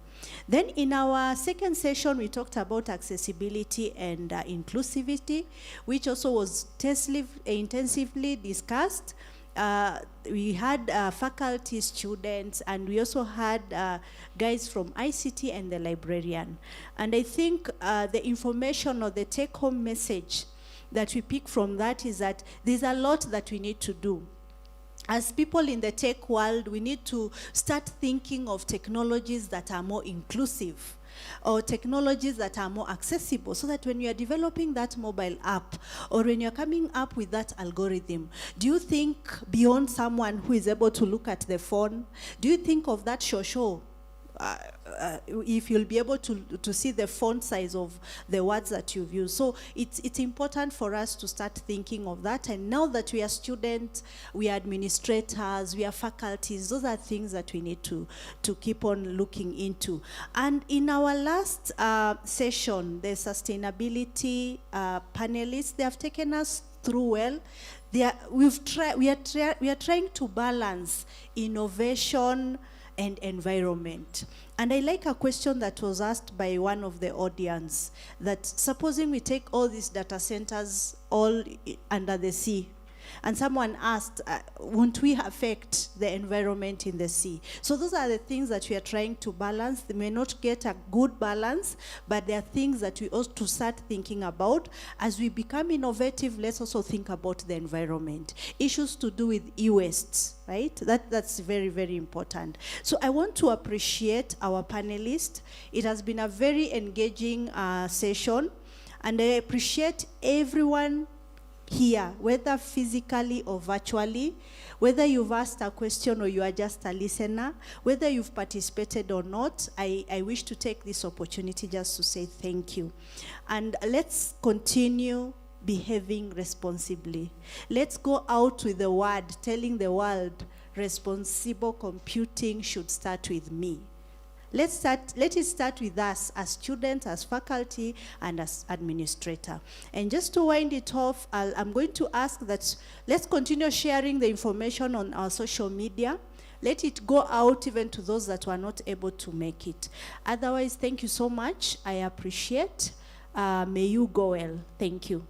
Then in our second session, we talked about accessibility and inclusivity, which also was intensively discussed. We had faculty, students, and we also had guys from ICT and the librarian. And I think the information or the take-home message that we pick from that is that there's a lot that we need to do. As people in the tech world, we need to start thinking of technologies that are more inclusive, or technologies that are more accessible, so that when you are developing that mobile app, or when you're coming up with that algorithm, do you think beyond someone who is able to look at the phone? Do you think of that shosho if you'll be able to see the font size of the words that you've used. So it's important for us to start thinking of that. And now that we are students, we are administrators, we are faculties, those are things that we need to keep on looking into. And in our last session, the sustainability panelists, they have taken us through well. We are trying to balance innovation and environment. And I like a question that was asked by one of the audience, that supposing we take all these data centers all under the sea, and someone asked, won't we affect the environment in the sea? So those are the things that we are trying to balance. They may not get a good balance, but there are things that we ought to start thinking about. As we become innovative, let's also think about the environment. Issues to do with e-waste, right? That's very, very important. So I want to appreciate our panelists. It has been a very engaging session, and I appreciate everyone here, whether physically or virtually, whether you've asked a question or you are just a listener, whether you've participated or not. I wish to take this opportunity just to say thank you. And let's continue behaving responsibly. Let's go out with the word, telling the world, responsible computing should start with me. Let it start with us as students, as faculty, and as administrator. And just to wind it off, I'm going to ask that let's continue sharing the information on our social media. Let it go out even to those that were not able to make it. Otherwise, thank you so much. I appreciate. May you go well. Thank you.